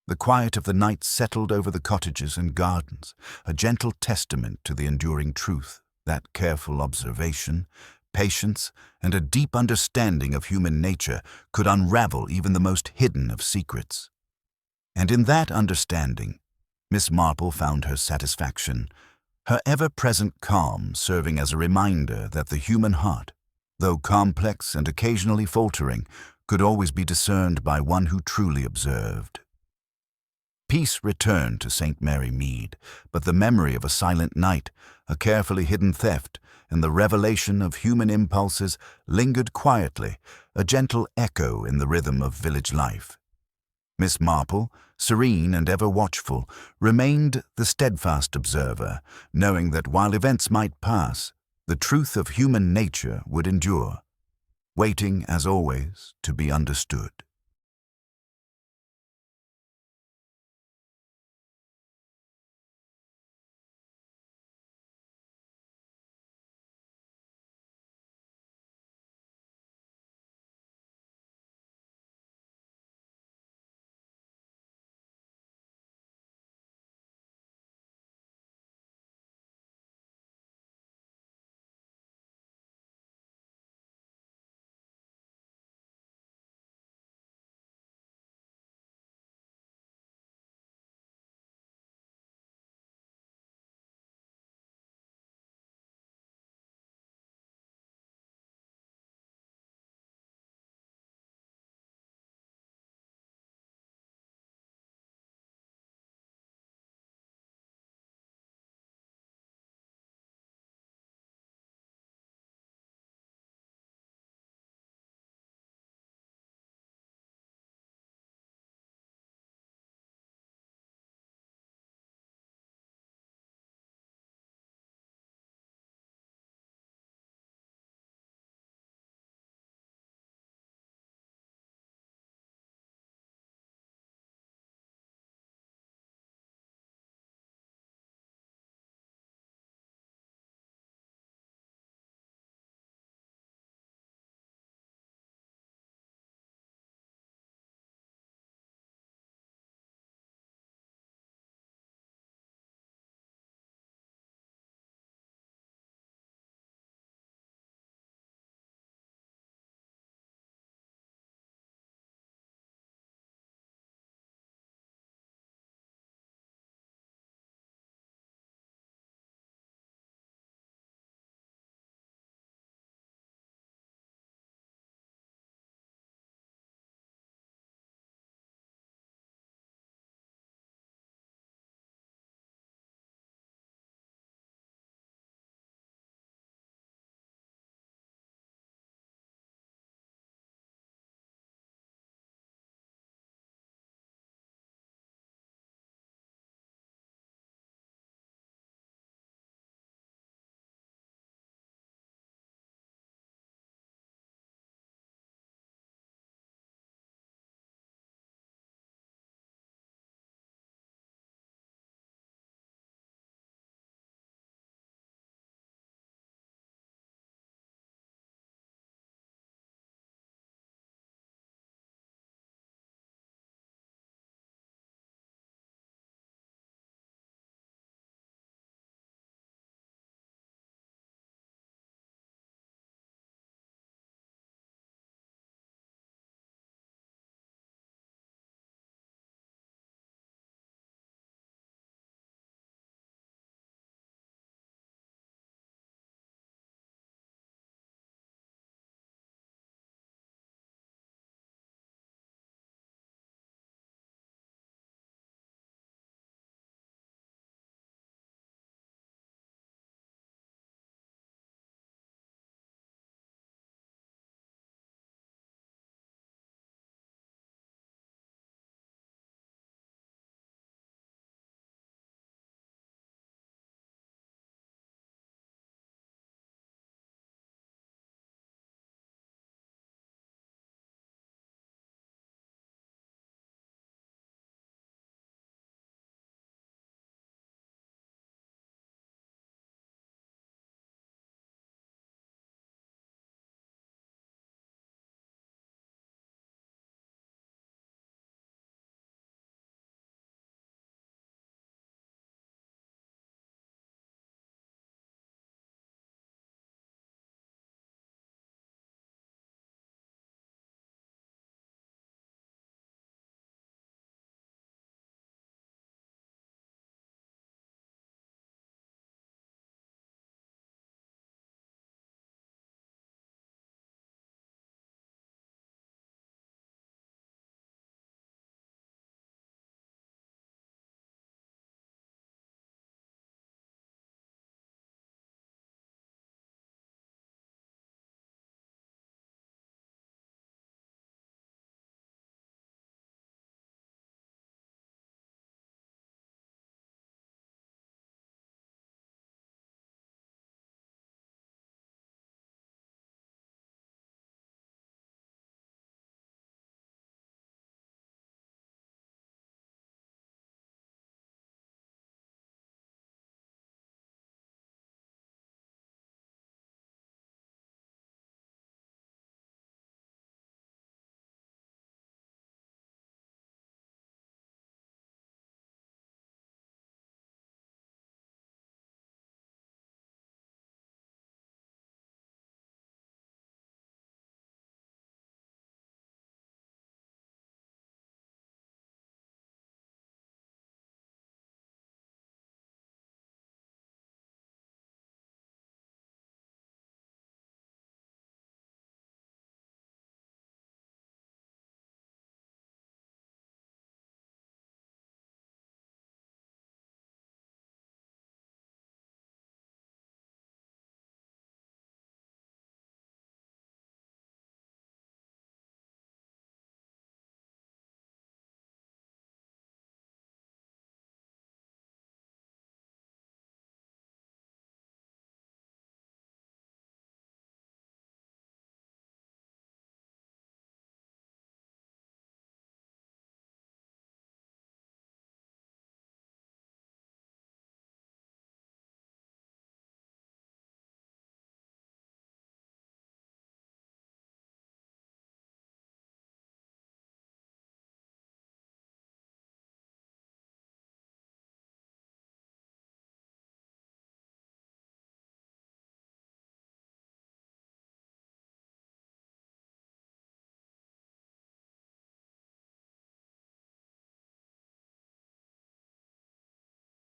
The quiet of the night settled over the cottages and gardens, a gentle testament to the enduring truth that careful observation, patience, and a deep understanding of human nature could unravel even the most hidden of secrets. And in that understanding, Miss Marple found her satisfaction, her ever-present calm serving as a reminder that the human heart, though complex and occasionally faltering, could always be discerned by one who truly observed. Peace returned to St. Mary Mead, but the memory of a silent night, a carefully hidden theft, and the revelation of human impulses lingered quietly, a gentle echo in the rhythm of village life. Miss Marple, serene and ever watchful, remained the steadfast observer, knowing that while events might pass, the truth of human nature would endure, waiting, as always, to be understood.